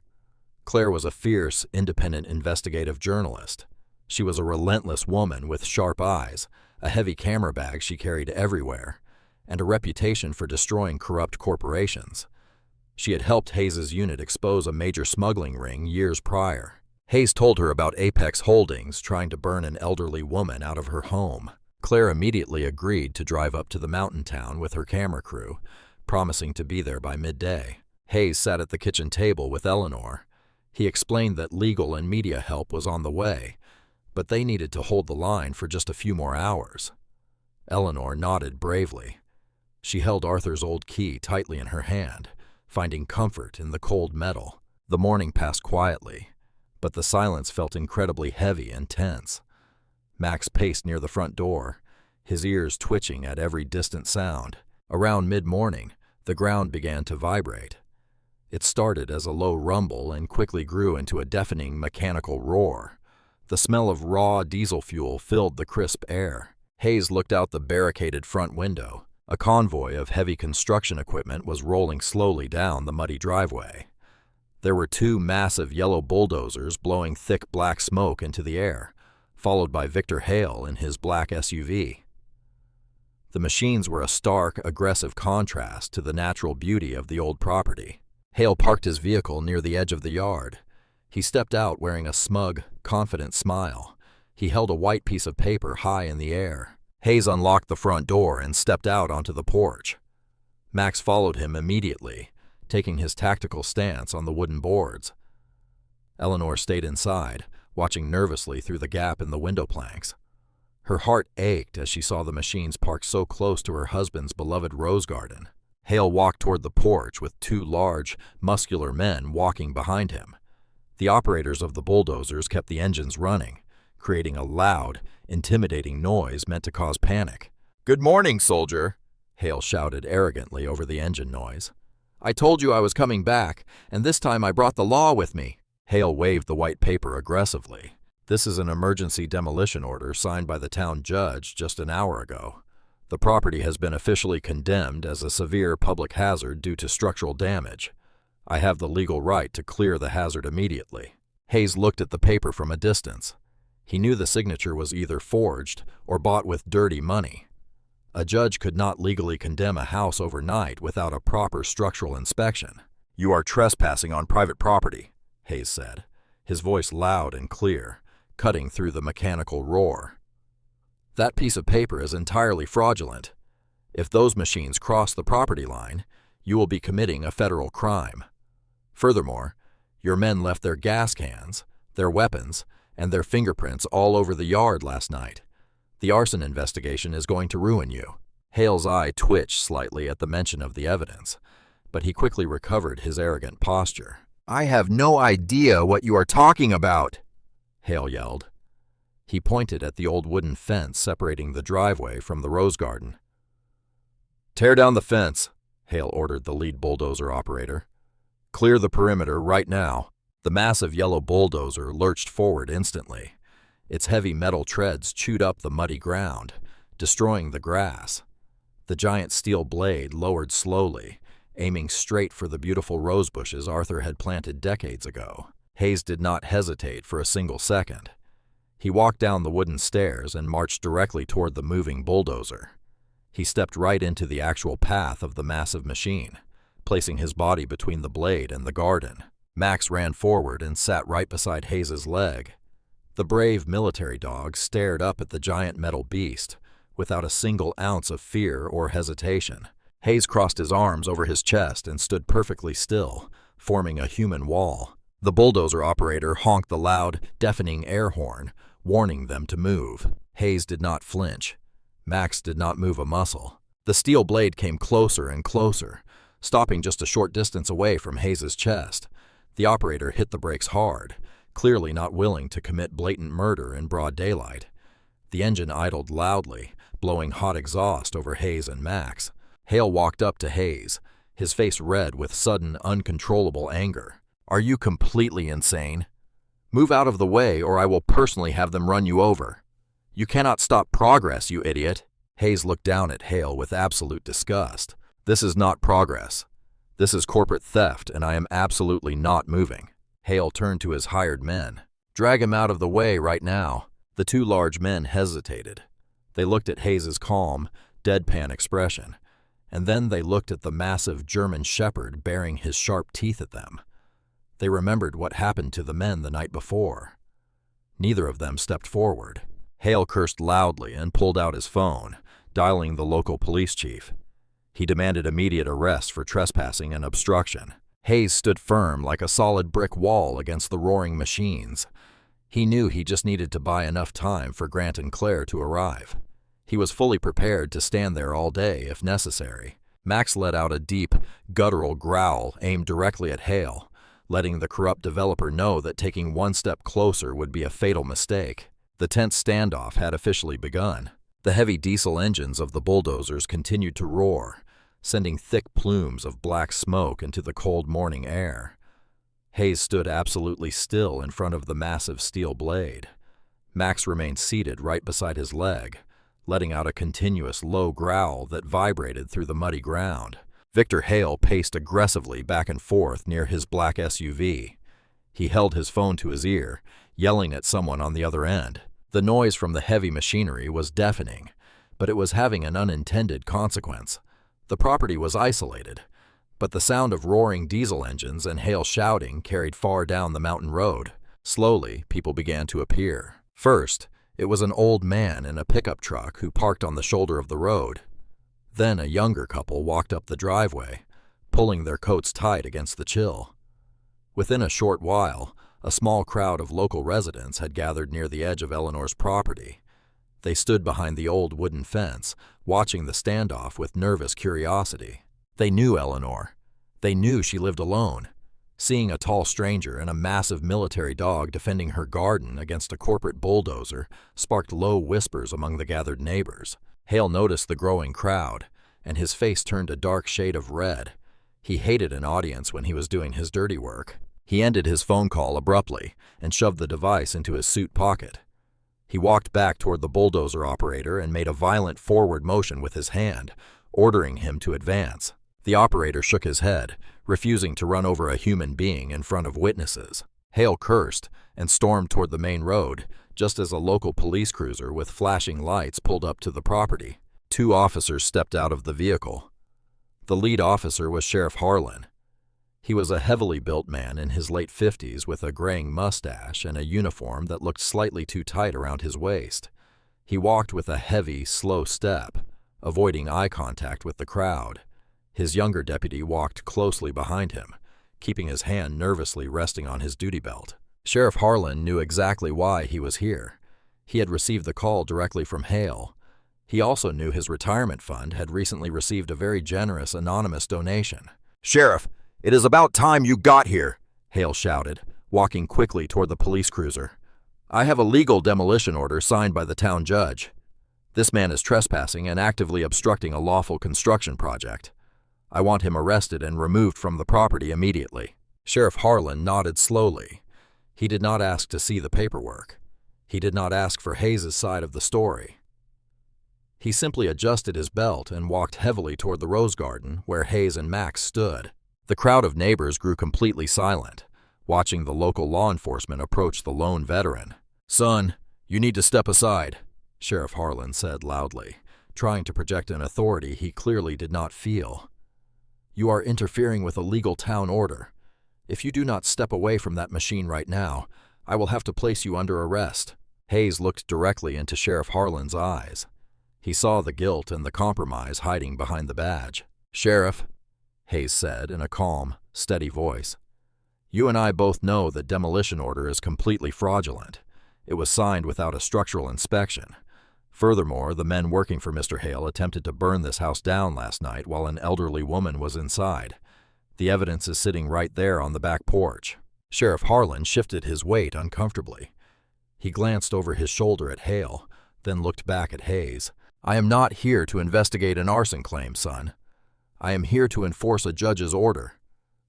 Claire was a fierce, independent investigative journalist. She was a relentless woman with sharp eyes, a heavy camera bag she carried everywhere, and a reputation for destroying corrupt corporations. She had helped Hayes' unit expose a major smuggling ring years prior. Hayes told her about Apex Holdings trying to burn an elderly woman out of her home. Claire immediately agreed to drive up to the mountain town with her camera crew, promising to be there by midday. Hayes sat at the kitchen table with Eleanor. He explained that legal and media help was on the way, but they needed to hold the line for just a few more hours. Eleanor nodded bravely. She held Arthur's old key tightly in her hand, finding comfort in the cold metal. The morning passed quietly, but the silence felt incredibly heavy and tense. Max paced near the front door, his ears twitching at every distant sound. Around mid-morning, the ground began to vibrate. It started as a low rumble and quickly grew into a deafening mechanical roar. The smell of raw diesel fuel filled the crisp air. Hayes looked out the barricaded front window. A convoy of heavy construction equipment was rolling slowly down the muddy driveway. There were two massive yellow bulldozers blowing thick black smoke into the air, followed by Victor Hale in his black SUV. The machines were a stark, aggressive contrast to the natural beauty of the old property. Hale parked his vehicle near the edge of the yard. He stepped out wearing a smug, confident smile. He held a white piece of paper high in the air. Hayes unlocked the front door and stepped out onto the porch. Max followed him immediately, taking his tactical stance on the wooden boards. Eleanor stayed inside, watching nervously through the gap in the window planks. Her heart ached as she saw the machines parked so close to her husband's beloved rose garden. Hale walked toward the porch with two large, muscular men walking behind him. The operators of the bulldozers kept the engines running, creating a loud, intimidating noise meant to cause panic. "Good morning, soldier," Hale shouted arrogantly over the engine noise. "I told you I was coming back, and this time I brought the law with me." Hale waved the white paper aggressively. "This is an emergency demolition order signed by the town judge just an hour ago. The property has been officially condemned as a severe public hazard due to structural damage. I have the legal right to clear the hazard immediately." Hayes looked at the paper from a distance. He knew the signature was either forged or bought with dirty money. A judge could not legally condemn a house overnight without a proper structural inspection. You are trespassing on private property, Hayes said, his voice loud and clear, cutting through the mechanical roar. "That piece of paper is entirely fraudulent. If those machines cross the property line, you will be committing a federal crime. Furthermore, your men left their gas cans, their weapons, and their fingerprints all over the yard last night. The arson investigation is going to ruin you." Hale's eye twitched slightly at the mention of the evidence, but he quickly recovered his arrogant posture. "I have no idea what you are talking about," Hale yelled. He pointed at the old wooden fence separating the driveway from the rose garden. "Tear down the fence," Hale ordered the lead bulldozer operator. "Clear the perimeter right now." The massive yellow bulldozer lurched forward instantly. Its heavy metal treads chewed up the muddy ground, destroying the grass. The giant steel blade lowered slowly, aiming straight for the beautiful rose bushes Arthur had planted decades ago. Hayes did not hesitate for a single second. He walked down the wooden stairs and marched directly toward the moving bulldozer. He stepped right into the actual path of the massive machine, placing his body between the blade and the garden. Max ran forward and sat right beside Hayes's leg. The brave military dog stared up at the giant metal beast without a single ounce of fear or hesitation. Hayes crossed his arms over his chest and stood perfectly still, forming a human wall. The bulldozer operator honked the loud, deafening air horn, warning them to move. Hayes did not flinch. Max did not move a muscle. The steel blade came closer and closer, stopping just a short distance away from Hayes's chest. The operator hit the brakes hard, clearly not willing to commit blatant murder in broad daylight. The engine idled loudly, blowing hot exhaust over Hayes and Max. Hale walked up to Hayes, his face red with sudden, uncontrollable anger. "Are you completely insane? Move out of the way or I will personally have them run you over. You cannot stop progress, you idiot." Hayes looked down at Hale with absolute disgust. "This is not progress. This is corporate theft, and I am absolutely not moving." Hale turned to his hired men. "Drag him out of the way right now." The two large men hesitated. They looked at Hayes's calm, deadpan expression, and then they looked at the massive German shepherd baring his sharp teeth at them. They remembered what happened to the men the night before. Neither of them stepped forward. Hale cursed loudly and pulled out his phone, dialing the local police chief. He demanded immediate arrest for trespassing and obstruction. Hayes stood firm like a solid brick wall against the roaring machines. He knew he just needed to buy enough time for Grant and Claire to arrive. He was fully prepared to stand there all day if necessary. Max let out a deep, guttural growl aimed directly at Hale, letting the corrupt developer know that taking one step closer would be a fatal mistake. The tense standoff had officially begun. The heavy diesel engines of the bulldozers continued to roar, sending thick plumes of black smoke into the cold morning air. Hayes stood absolutely still in front of the massive steel blade. Max remained seated right beside his leg, letting out a continuous low growl that vibrated through the muddy ground. Victor Hale paced aggressively back and forth near his black SUV. He held his phone to his ear, yelling at someone on the other end. The noise from the heavy machinery was deafening, but it was having an unintended consequence. The property was isolated, but the sound of roaring diesel engines and Hale shouting carried far down the mountain road. Slowly, people began to appear. First, it was an old man in a pickup truck who parked on the shoulder of the road. Then a younger couple walked up the driveway, pulling their coats tight against the chill. Within a short while, a small crowd of local residents had gathered near the edge of Eleanor's property. They stood behind the old wooden fence, watching the standoff with nervous curiosity. They knew Eleanor. They knew she lived alone. Seeing a tall stranger and a massive military dog defending her garden against a corporate bulldozer sparked low whispers among the gathered neighbors. Hale noticed the growing crowd, and his face turned a dark shade of red. He hated an audience when he was doing his dirty work. He ended his phone call abruptly and shoved the device into his suit pocket. He walked back toward the bulldozer operator and made a violent forward motion with his hand, ordering him to advance. The operator shook his head, refusing to run over a human being in front of witnesses. Hale cursed and stormed toward the main road, just as a local police cruiser with flashing lights pulled up to the property. 2 officers stepped out of the vehicle. The lead officer was Sheriff Harlan. He was a heavily built man in his late 50s with a graying mustache and a uniform that looked slightly too tight around his waist. He walked with a heavy, slow step, avoiding eye contact with the crowd. His younger deputy walked closely behind him, keeping his hand nervously resting on his duty belt. Sheriff Harlan knew exactly why he was here. He had received the call directly from Hale. He also knew his retirement fund had recently received a very generous anonymous donation. Sheriff, it is about time you got here, Hale shouted, walking quickly toward the police cruiser. I have a legal demolition order signed by the town judge. This man is trespassing and actively obstructing a lawful construction project. I want him arrested and removed from the property immediately. Sheriff Harlan nodded slowly. He did not ask to see the paperwork. He did not ask for Hayes' side of the story. He simply adjusted his belt and walked heavily toward the rose garden where Hayes and Max stood. The crowd of neighbors grew completely silent, watching the local law enforcement approach the lone veteran. Son, you need to step aside, Sheriff Harlan said loudly, trying to project an authority he clearly did not feel. You are interfering with a legal town order. If you do not step away from that machine right now, I will have to place you under arrest. Hayes looked directly into Sheriff Harlan's eyes. He saw the guilt and the compromise hiding behind the badge. Sheriff, Hayes said in a calm, steady voice, you and I both know the demolition order is completely fraudulent. It was signed without a structural inspection. Furthermore, the men working for Mr. Hale attempted to burn this house down last night while an elderly woman was inside. The evidence is sitting right there on the back porch. Sheriff Harlan shifted his weight uncomfortably. He glanced over his shoulder at Hale, then looked back at Hayes. I am not here to investigate an arson claim, son. I am here to enforce a judge's order.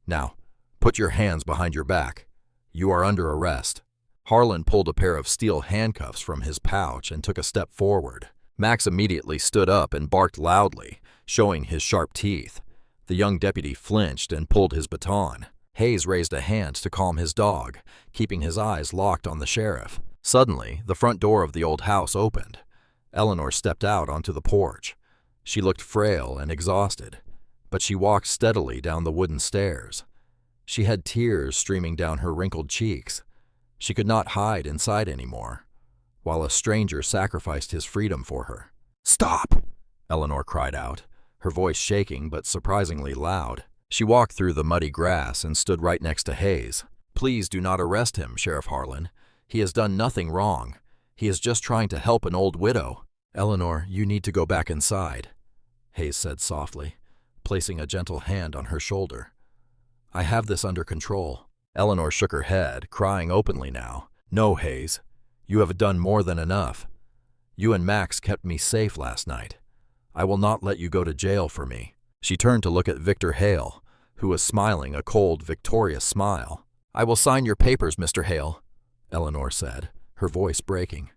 Now, put your hands behind your back. You are under arrest. Harlan pulled a pair of steel handcuffs from his pouch and took a step forward. Max immediately stood up and barked loudly, showing his sharp teeth. The young deputy flinched and pulled his baton. Hayes raised a hand to calm his dog, keeping his eyes locked on the sheriff. Suddenly, the front door of the old house opened. Eleanor stepped out onto the porch. She looked frail and exhausted, but she walked steadily down the wooden stairs. She had tears streaming down her wrinkled cheeks. She could not hide inside anymore, while a stranger sacrificed his freedom for her. Stop! Eleanor cried out, her voice shaking but surprisingly loud. She walked through the muddy grass and stood right next to Hayes. Please do not arrest him, Sheriff Harlan. He has done nothing wrong. He is just trying to help an old widow. Eleanor, you need to go back inside, Hayes said softly, placing a gentle hand on her shoulder. I have this under control. Eleanor shook her head, crying openly now. No, Hayes. You have done more than enough. You and Max kept me safe last night. I will not let you go to jail for me. She turned to look at Victor Hale, who was smiling a cold, victorious smile. I will sign your papers, Mr. Hale, Eleanor said, her voice breaking.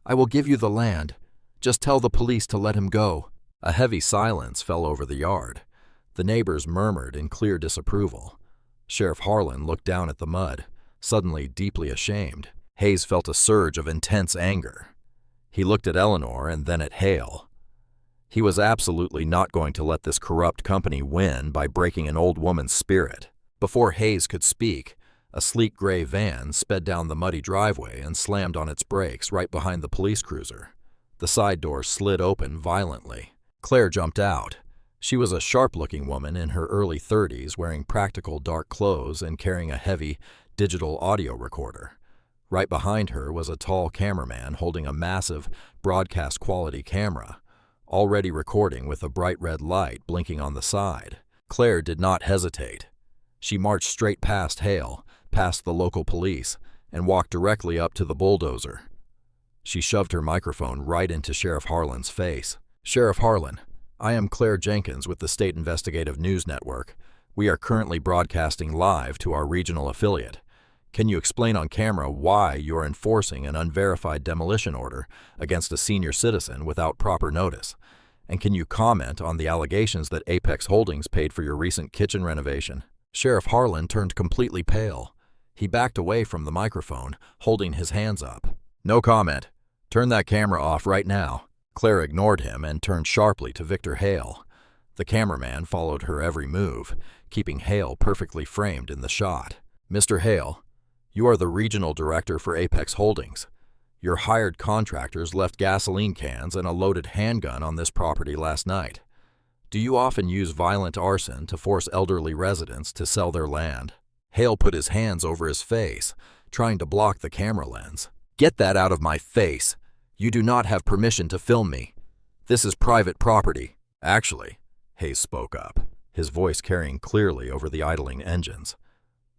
I will give you the land. Just tell the police to let him go. A heavy silence fell over the yard. The neighbors murmured in clear disapproval. Sheriff Harlan looked down at the mud, suddenly deeply ashamed. Hayes felt a surge of intense anger. He looked at Eleanor and then at Hale. He was absolutely not going to let this corrupt company win by breaking an old woman's spirit. Before Hayes could speak, a sleek gray van sped down the muddy driveway and slammed on its brakes right behind the police cruiser. The side door slid open violently. Claire jumped out. She was a sharp-looking woman in her early 30s wearing practical dark clothes and carrying a heavy digital audio recorder. Right behind her was a tall cameraman holding a massive broadcast-quality camera, already recording with a bright red light blinking on the side. Claire did not hesitate. She marched straight past Hale, past the local police, and walked directly up to the bulldozer. She shoved her microphone right into Sheriff Harlan's face. Sheriff Harlan, I am Claire Jenkins with the State Investigative News Network. We are currently broadcasting live to our regional affiliate. Can you explain on camera why you're enforcing an unverified demolition order against a senior citizen without proper notice? And can you comment on the allegations that Apex Holdings paid for your recent kitchen renovation? Sheriff Harlan turned completely pale. He backed away from the microphone, holding his hands up. No comment. Turn that camera off right now. Claire ignored him and turned sharply to Victor Hale. The cameraman followed her every move, keeping Hale perfectly framed in the shot. Mr. Hale, you are the regional director for Apex Holdings. Your hired contractors left gasoline cans and a loaded handgun on this property last night. Do you often use violent arson to force elderly residents to sell their land? Hale put his hands over his face, trying to block the camera lens. Get that out of my face. You do not have permission to film me. This is private property. Actually, Hayes spoke up, his voice carrying clearly over the idling engines.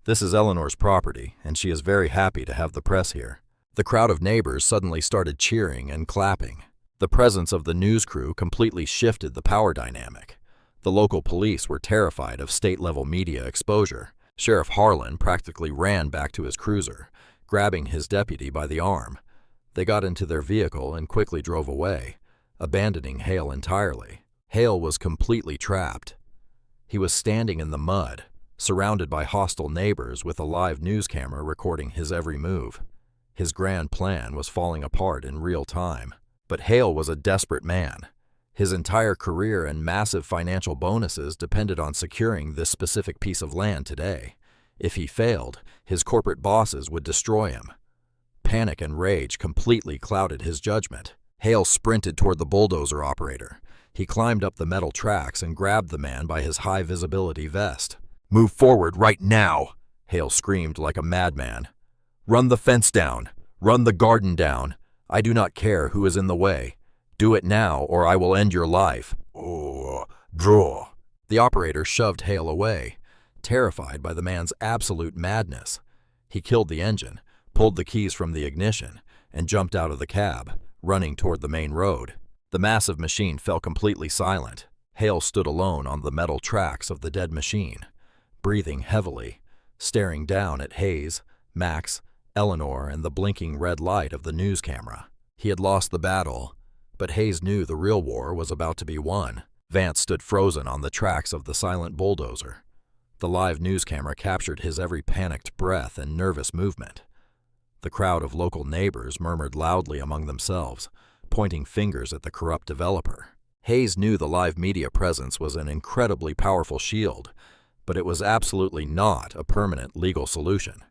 This is Eleanor's property, and she is very happy to have the press here. The crowd of neighbors suddenly started cheering and clapping. The presence of the news crew completely shifted the power dynamic. The local police were terrified of state-level media exposure. Sheriff Harlan practically ran back to his cruiser, grabbing his deputy by the arm. They got into their vehicle and quickly drove away, abandoning Hale entirely. Hale was completely trapped. He was standing in the mud, surrounded by hostile neighbors with a live news camera recording his every move. His grand plan was falling apart in real time. But Hale was a desperate man. His entire career and massive financial bonuses depended on securing this specific piece of land today. If he failed, his corporate bosses would destroy him. Panic and rage completely clouded his judgment. Hale sprinted toward the bulldozer operator. He climbed up the metal tracks and grabbed the man by his high-visibility vest. Move forward right now. Hale screamed like a madman. Run the fence down. Run the garden down. I do not care who is in the way. Do it now, or I will end your life. Oh, draw. The operator shoved Hale away, terrified by the man's absolute madness. He killed the engine, pulled the keys from the ignition, and jumped out of the cab, running toward the main road. The massive machine fell completely silent. Hale stood alone on the metal tracks of the dead machine, breathing heavily, staring down at Hayes, Max, Eleanor, and the blinking red light of the news camera. He had lost the battle, but Hayes knew the real war was about to be won. Vance stood frozen on the tracks of the silent bulldozer. The live news camera captured his every panicked breath and nervous movement. The crowd of local neighbors murmured loudly among themselves, pointing fingers at the corrupt developer. Hayes knew the live media presence was an incredibly powerful shield, but it was absolutely not a permanent legal solution.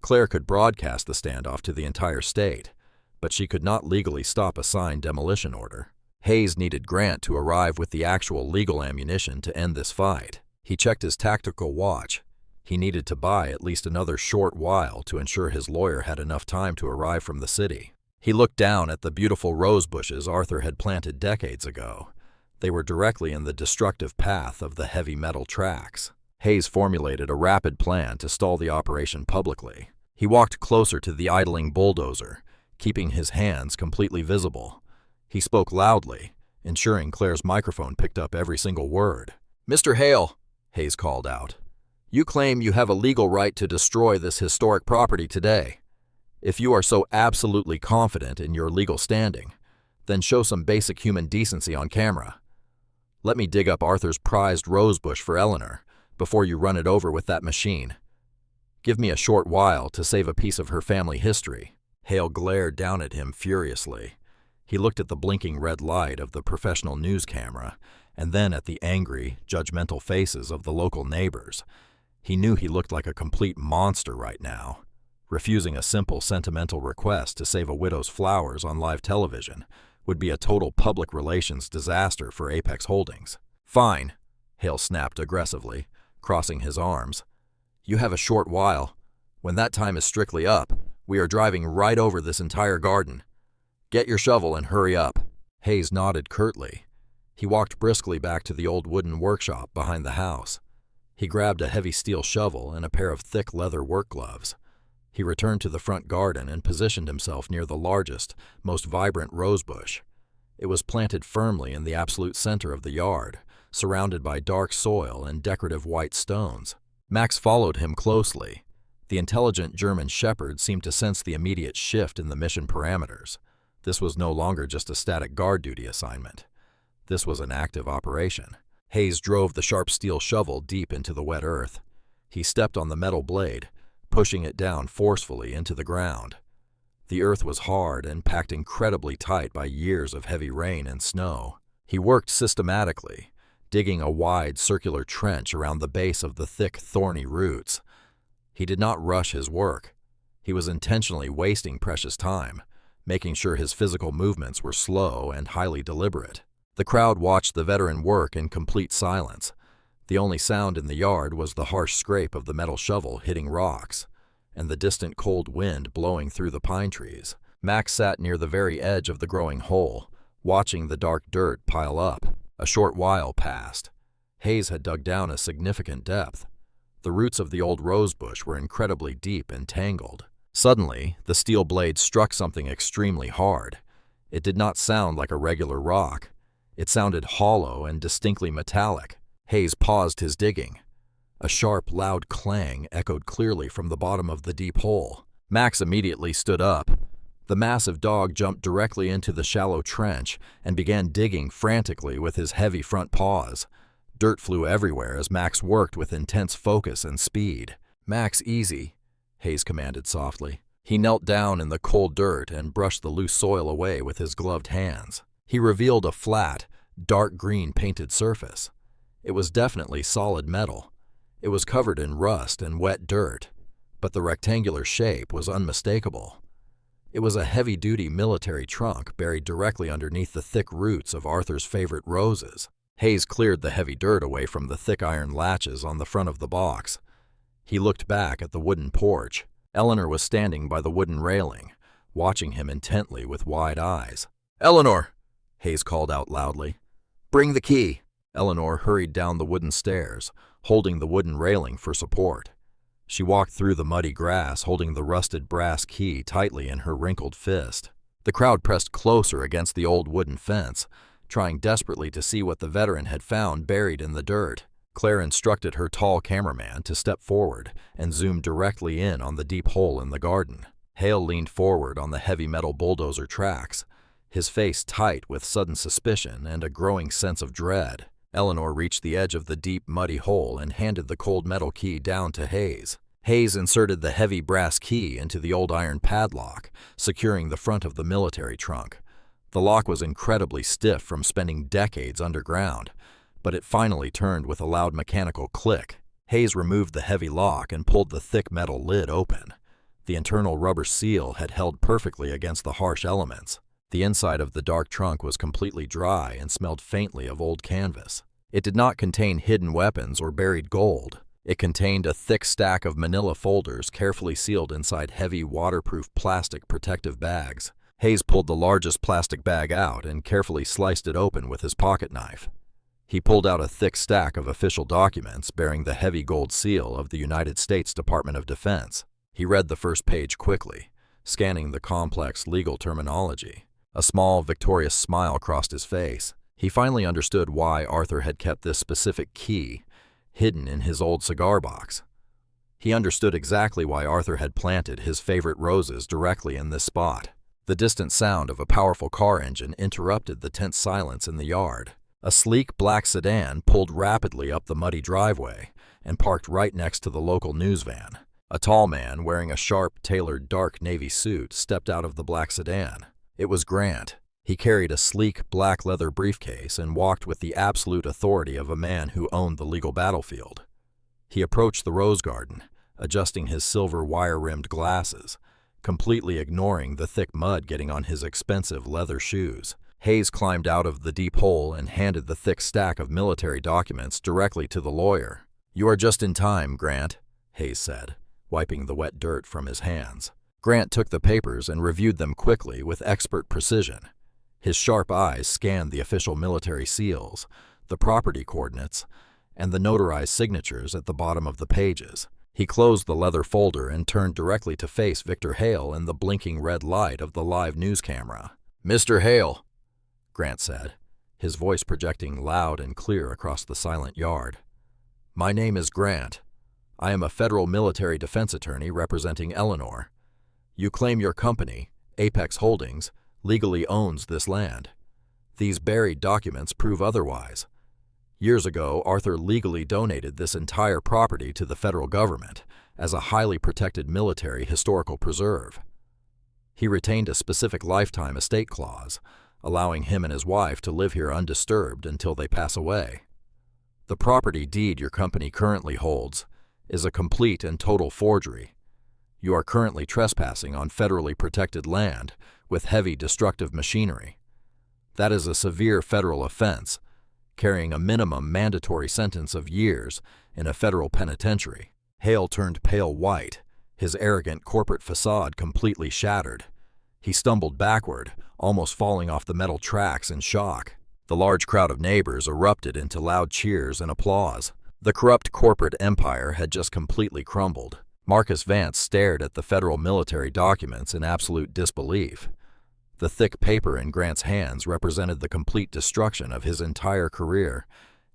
Claire could broadcast the standoff to the entire state, but she could not legally stop a signed demolition order. Hayes needed Grant to arrive with the actual legal ammunition to end this fight. He checked his tactical watch. He needed to buy at least another short while to ensure his lawyer had enough time to arrive from the city. He looked down at the beautiful rose bushes Arthur had planted decades ago. They were directly in the destructive path of the heavy metal tracks. Hayes formulated a rapid plan to stall the operation publicly. He walked closer to the idling bulldozer, keeping his hands completely visible. He spoke loudly, ensuring Claire's microphone picked up every single word. "Mr. Hale," Hayes called out, "you claim you have a legal right to destroy this historic property today. If you are so absolutely confident in your legal standing, then show some basic human decency on camera. Let me dig up Arthur's prized rosebush for Eleanor before you run it over with that machine. Give me a short while to save a piece of her family history." Hale glared down at him furiously. He looked at the blinking red light of the professional news camera, and then at the angry, judgmental faces of the local neighbors. He knew he looked like a complete monster right now. Refusing a simple, sentimental request to save a widow's flowers on live television would be a total public relations disaster for Apex Holdings. "Fine," Hale snapped aggressively, crossing his arms. "You have a short while. When that time is strictly up, we are driving right over this entire garden. Get your shovel and hurry up." Hayes nodded curtly. He walked briskly back to the old wooden workshop behind the house. He grabbed a heavy steel shovel and a pair of thick leather work gloves. He returned to the front garden and positioned himself near the largest, most vibrant rosebush. It was planted firmly in the absolute center of the yard, surrounded by dark soil and decorative white stones. Max followed him closely. The intelligent German shepherd seemed to sense the immediate shift in the mission parameters. This was no longer just a static guard duty assignment. This was an active operation. Hayes drove the sharp steel shovel deep into the wet earth. He stepped on the metal blade, pushing it down forcefully into the ground. The earth was hard and packed incredibly tight by years of heavy rain and snow. He worked systematically, digging a wide circular trench around the base of the thick, thorny roots. He did not rush his work. He was intentionally wasting precious time, making sure his physical movements were slow and highly deliberate. The crowd watched the veteran work in complete silence. The only sound in the yard was the harsh scrape of the metal shovel hitting rocks, and the distant cold wind blowing through the pine trees. Max sat near the very edge of the growing hole, watching the dark dirt pile up. A short while passed. Hayes had dug down a significant depth. The roots of the old rosebush were incredibly deep and tangled. Suddenly, the steel blade struck something extremely hard. It did not sound like a regular rock. It sounded hollow and distinctly metallic. Hayes paused his digging. A sharp, loud clang echoed clearly from the bottom of the deep hole. Max immediately stood up. The massive dog jumped directly into the shallow trench and began digging frantically with his heavy front paws. Dirt flew everywhere as Max worked with intense focus and speed. "Max, easy," Hayes commanded softly. He knelt down in the cold dirt and brushed the loose soil away with his gloved hands. He revealed a flat, dark green painted surface. It was definitely solid metal. It was covered in rust and wet dirt, but the rectangular shape was unmistakable. It was a heavy-duty military trunk buried directly underneath the thick roots of Arthur's favorite roses. Hayes cleared the heavy dirt away from the thick iron latches on the front of the box. He looked back at the wooden porch. Eleanor was standing by the wooden railing, watching him intently with wide eyes. "Eleanor!" Hayes called out loudly. Bring the key. Eleanor hurried down the wooden stairs, holding the wooden railing for support. She walked through the muddy grass, holding the rusted brass key tightly in her wrinkled fist. The crowd pressed closer against the old wooden fence, trying desperately to see what the veteran had found buried in the dirt. Claire instructed her tall cameraman to step forward and zoom directly in on the deep hole in the garden. Hale leaned forward on the heavy metal bulldozer tracks, his face tight with sudden suspicion and a growing sense of dread. Eleanor reached the edge of the deep, muddy hole and handed the cold metal key down to Hayes. Hayes inserted the heavy brass key into the old iron padlock, securing the front of the military trunk. The lock was incredibly stiff from spending decades underground, but it finally turned with a loud mechanical click. Hayes removed the heavy lock and pulled the thick metal lid open. The internal rubber seal had held perfectly against the harsh elements. The inside of the dark trunk was completely dry and smelled faintly of old canvas. It did not contain hidden weapons or buried gold. It contained a thick stack of manila folders carefully sealed inside heavy, waterproof plastic protective bags. Hayes pulled the largest plastic bag out and carefully sliced it open with his pocket knife. He pulled out a thick stack of official documents bearing the heavy gold seal of the United States Department of Defense. He read the first page quickly, scanning the complex legal terminology. A small, victorious smile crossed his face. He finally understood why Arthur had kept this specific key hidden in his old cigar box. He understood exactly why Arthur had planted his favorite roses directly in this spot. The distant sound of a powerful car engine interrupted the tense silence in the yard. A sleek black sedan pulled rapidly up the muddy driveway and parked right next to the local news van. A tall man wearing a sharp, tailored dark navy suit stepped out of the black sedan. It was Grant. He carried a sleek black leather briefcase and walked with the absolute authority of a man who owned the legal battlefield. He approached the rose garden, adjusting his silver wire-rimmed glasses, completely ignoring the thick mud getting on his expensive leather shoes. Hayes climbed out of the deep hole and handed the thick stack of military documents directly to the lawyer. "You are just in time, Grant," Hayes said, wiping the wet dirt from his hands. Grant took the papers and reviewed them quickly with expert precision. His sharp eyes scanned the official military seals, the property coordinates, and the notarized signatures at the bottom of the pages. He closed the leather folder and turned directly to face Victor Hale in the blinking red light of the live news camera. "Mr. Hale," Grant said, his voice projecting loud and clear across the silent yard. "My name is Grant. I am a federal military defense attorney representing Eleanor. You claim your company, Apex Holdings, legally owns this land. These buried documents prove otherwise. Years ago, Arthur legally donated this entire property to the federal government as a highly protected military historical preserve. He retained a specific lifetime estate clause, allowing him and his wife to live here undisturbed until they pass away. The property deed your company currently holds is a complete and total forgery. You are currently trespassing on federally protected land with heavy destructive machinery. That is a severe federal offense, carrying a minimum mandatory sentence of years in a federal penitentiary. Hale turned pale white, his arrogant corporate facade completely shattered. He stumbled backward, almost falling off the metal tracks in shock. The large crowd of neighbors erupted into loud cheers and applause. The corrupt corporate empire had just completely crumbled. Marcus Vance stared at the federal military documents in absolute disbelief. The thick paper in Grant's hands represented the complete destruction of his entire career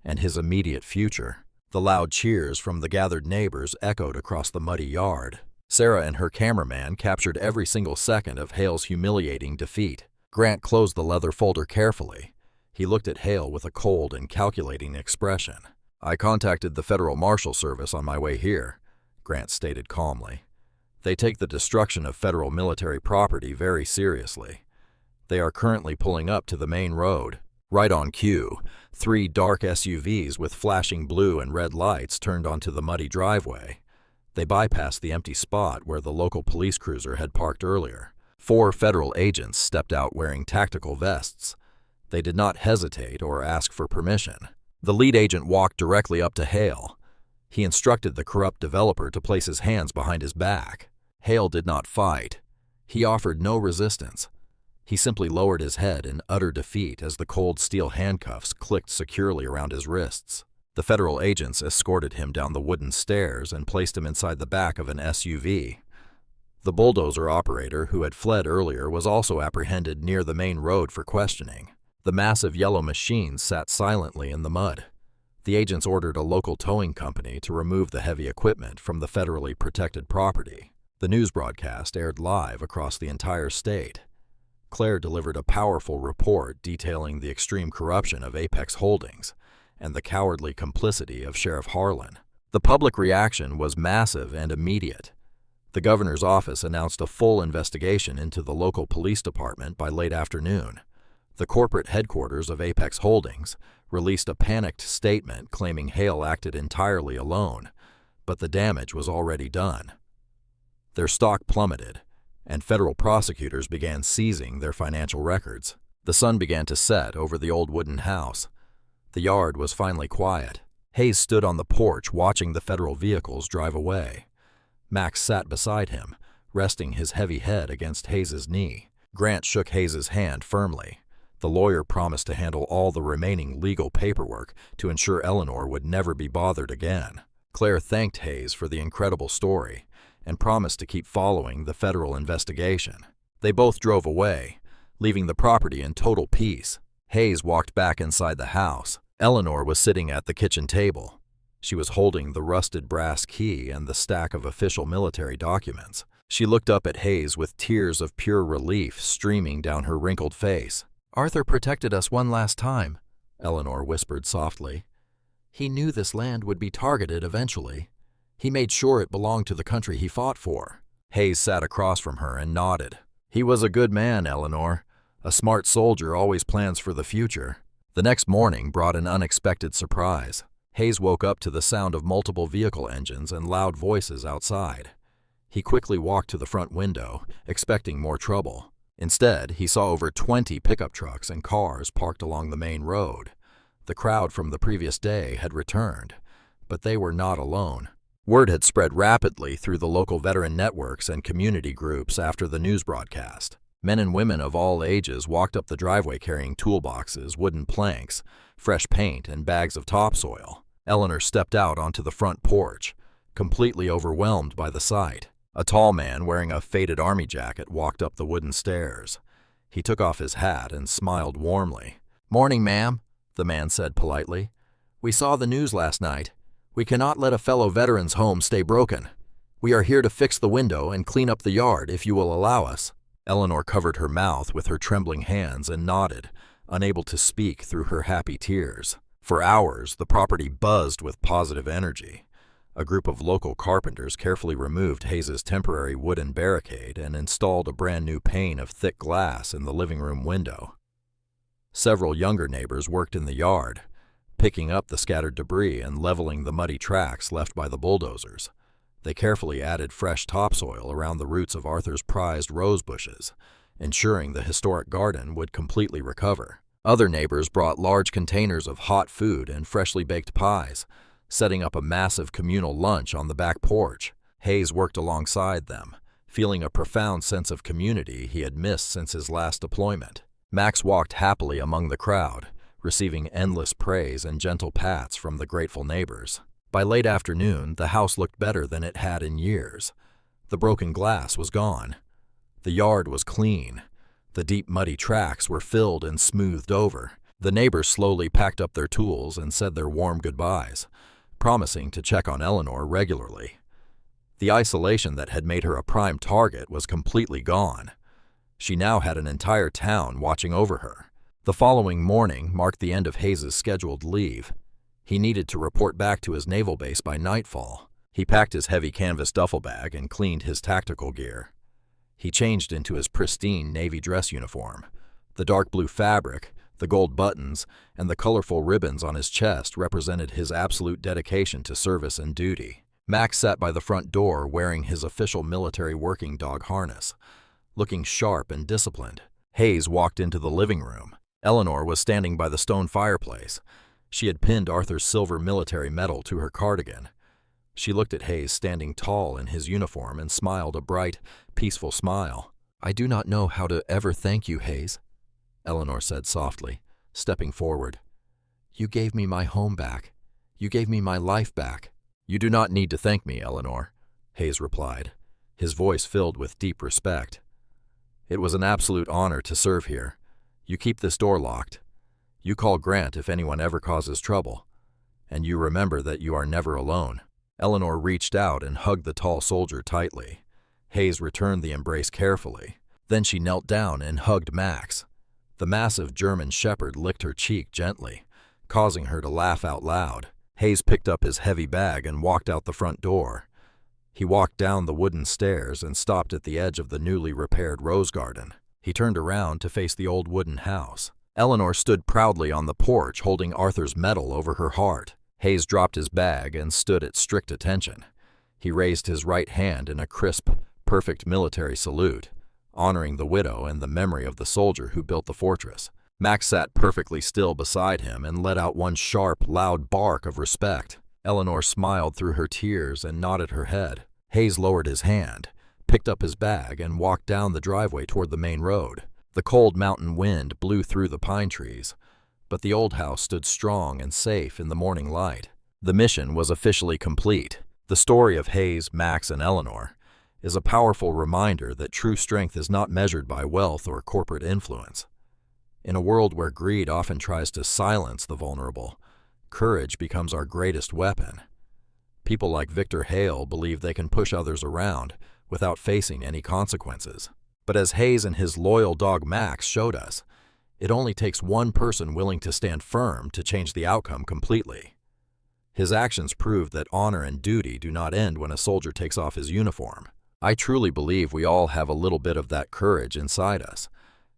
and his immediate future. The loud cheers from the gathered neighbors echoed across the muddy yard. Sarah and her cameraman captured every single second of Hale's humiliating defeat. Grant closed the leather folder carefully. He looked at Hale with a cold and calculating expression. I contacted the Federal Marshal Service on my way here, Grant stated calmly. They take the destruction of federal military property very seriously. They are currently pulling up to the main road. Right on cue, 3 dark SUVs with flashing blue and red lights turned onto the muddy driveway. They bypassed the empty spot where the local police cruiser had parked earlier. 4 federal agents stepped out wearing tactical vests. They did not hesitate or ask for permission. The lead agent walked directly up to Hale. He instructed the corrupt developer to place his hands behind his back. Hale did not fight. He offered no resistance. He simply lowered his head in utter defeat as the cold steel handcuffs clicked securely around his wrists. The federal agents escorted him down the wooden stairs and placed him inside the back of an SUV. The bulldozer operator who had fled earlier was also apprehended near the main road for questioning. The massive yellow machine sat silently in the mud. The agents ordered a local towing company to remove the heavy equipment from the federally protected property. The news broadcast aired live across the entire state. Claire delivered a powerful report detailing the extreme corruption of Apex Holdings and the cowardly complicity of Sheriff Harlan. The public reaction was massive and immediate. The governor's office announced a full investigation into the local police department by late afternoon. The corporate headquarters of Apex Holdings released a panicked statement claiming Hale acted entirely alone, but the damage was already done. Their stock plummeted, and federal prosecutors began seizing their financial records. The sun began to set over the old wooden house. The yard was finally quiet. Hayes stood on the porch watching the federal vehicles drive away. Max sat beside him, resting his heavy head against Hayes's knee. Grant shook Hayes's hand firmly. The lawyer promised to handle all the remaining legal paperwork to ensure Eleanor would never be bothered again. Claire thanked Hayes for the incredible story and promised to keep following the federal investigation. They both drove away, leaving the property in total peace. Hayes walked back inside the house. Eleanor was sitting at the kitchen table. She was holding the rusted brass key and the stack of official military documents. She looked up at Hayes with tears of pure relief streaming down her wrinkled face. Arthur protected us one last time, Eleanor whispered softly. He knew this land would be targeted eventually. He made sure it belonged to the country he fought for. Hayes sat across from her and nodded. He was a good man, Eleanor. A smart soldier always plans for the future. The next morning brought an unexpected surprise. Hayes woke up to the sound of multiple vehicle engines and loud voices outside. He quickly walked to the front window, expecting more trouble. Instead, he saw over 20 pickup trucks and cars parked along the main road. The crowd from the previous day had returned, but they were not alone. Word had spread rapidly through the local veteran networks and community groups after the news broadcast. Men and women of all ages walked up the driveway carrying toolboxes, wooden planks, fresh paint, and bags of topsoil. Eleanor stepped out onto the front porch, completely overwhelmed by the sight. A tall man wearing a faded army jacket walked up the wooden stairs. He took off his hat and smiled warmly. "Morning, ma'am," the man said politely. "We saw the news last night. We cannot let a fellow veteran's home stay broken. We are here to fix the window and clean up the yard if you will allow us." Eleanor covered her mouth with her trembling hands and nodded, unable to speak through her happy tears. For hours, the property buzzed with positive energy. A group of local carpenters carefully removed Hayes's temporary wooden barricade and installed a brand new pane of thick glass in the living room window. Several younger neighbors worked in the yard, picking up the scattered debris and leveling the muddy tracks left by the bulldozers. They carefully added fresh topsoil around the roots of Arthur's prized rose bushes, ensuring the historic garden would completely recover. Other neighbors brought large containers of hot food and freshly baked pies, setting up a massive communal lunch on the back porch. Hayes worked alongside them, feeling a profound sense of community he had missed since his last deployment. Max walked happily among the crowd, receiving endless praise and gentle pats from the grateful neighbors. By late afternoon, the house looked better than it had in years. The broken glass was gone. The yard was clean. The deep muddy tracks were filled and smoothed over. The neighbors slowly packed up their tools and said their warm goodbyes, promising to check on Eleanor regularly. The isolation that had made her a prime target was completely gone. She now had an entire town watching over her. The following morning marked the end of Hayes's scheduled leave. He needed to report back to his naval base by nightfall. He packed his heavy canvas duffel bag and cleaned his tactical gear. He changed into his pristine Navy dress uniform. The dark blue fabric, the gold buttons, and the colorful ribbons on his chest represented his absolute dedication to service and duty. Max sat by the front door wearing his official military working dog harness, looking sharp and disciplined. Hayes walked into the living room. Eleanor was standing by the stone fireplace. She had pinned Arthur's silver military medal to her cardigan. She looked at Hayes standing tall in his uniform and smiled a bright, peaceful smile. "I do not know how to ever thank you, Hayes," Eleanor said softly, stepping forward. "You gave me my home back. You gave me my life back." "You do not need to thank me, Eleanor," Hayes replied, his voice filled with deep respect. "It was an absolute honor to serve here. You keep this door locked. You call Grant if anyone ever causes trouble. And you remember that you are never alone." Eleanor reached out and hugged the tall soldier tightly. Hayes returned the embrace carefully. Then she knelt down and hugged Max. The massive German shepherd licked her cheek gently, causing her to laugh out loud. Hayes picked up his heavy bag and walked out the front door. He walked down the wooden stairs and stopped at the edge of the newly repaired rose garden. He turned around to face the old wooden house. Eleanor stood proudly on the porch holding Arthur's medal over her heart. Hayes dropped his bag and stood at strict attention. He raised his right hand in a crisp, perfect military salute, honoring the widow and the memory of the soldier who built the fortress. Max sat perfectly still beside him and let out one sharp, loud bark of respect. Eleanor smiled through her tears and nodded her head. Hayes lowered his hand, picked up his bag, and walked down the driveway toward the main road. The cold mountain wind blew through the pine trees, but the old house stood strong and safe in the morning light. The mission was officially complete. The story of Hayes, Max, and Eleanor is a powerful reminder that true strength is not measured by wealth or corporate influence. In a world where greed often tries to silence the vulnerable, courage becomes our greatest weapon. People like Victor Hale believe they can push others around without facing any consequences. But as Hayes and his loyal dog Max showed us, it only takes one person willing to stand firm to change the outcome completely. His actions proved that honor and duty do not end when a soldier takes off his uniform. I truly believe we all have a little bit of that courage inside us.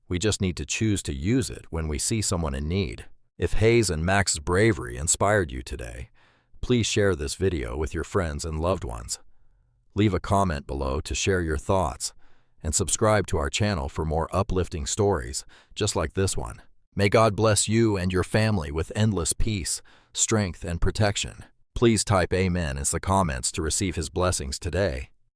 We just need to choose to use it when we see someone in need. If Hayes and Max's bravery inspired you today, please share this video with your friends and loved ones. Leave a comment below to share your thoughts, and subscribe to our channel for more uplifting stories just like this one. May God bless you and your family with endless peace, strength, and protection. Please type Amen in the comments to receive His blessings today.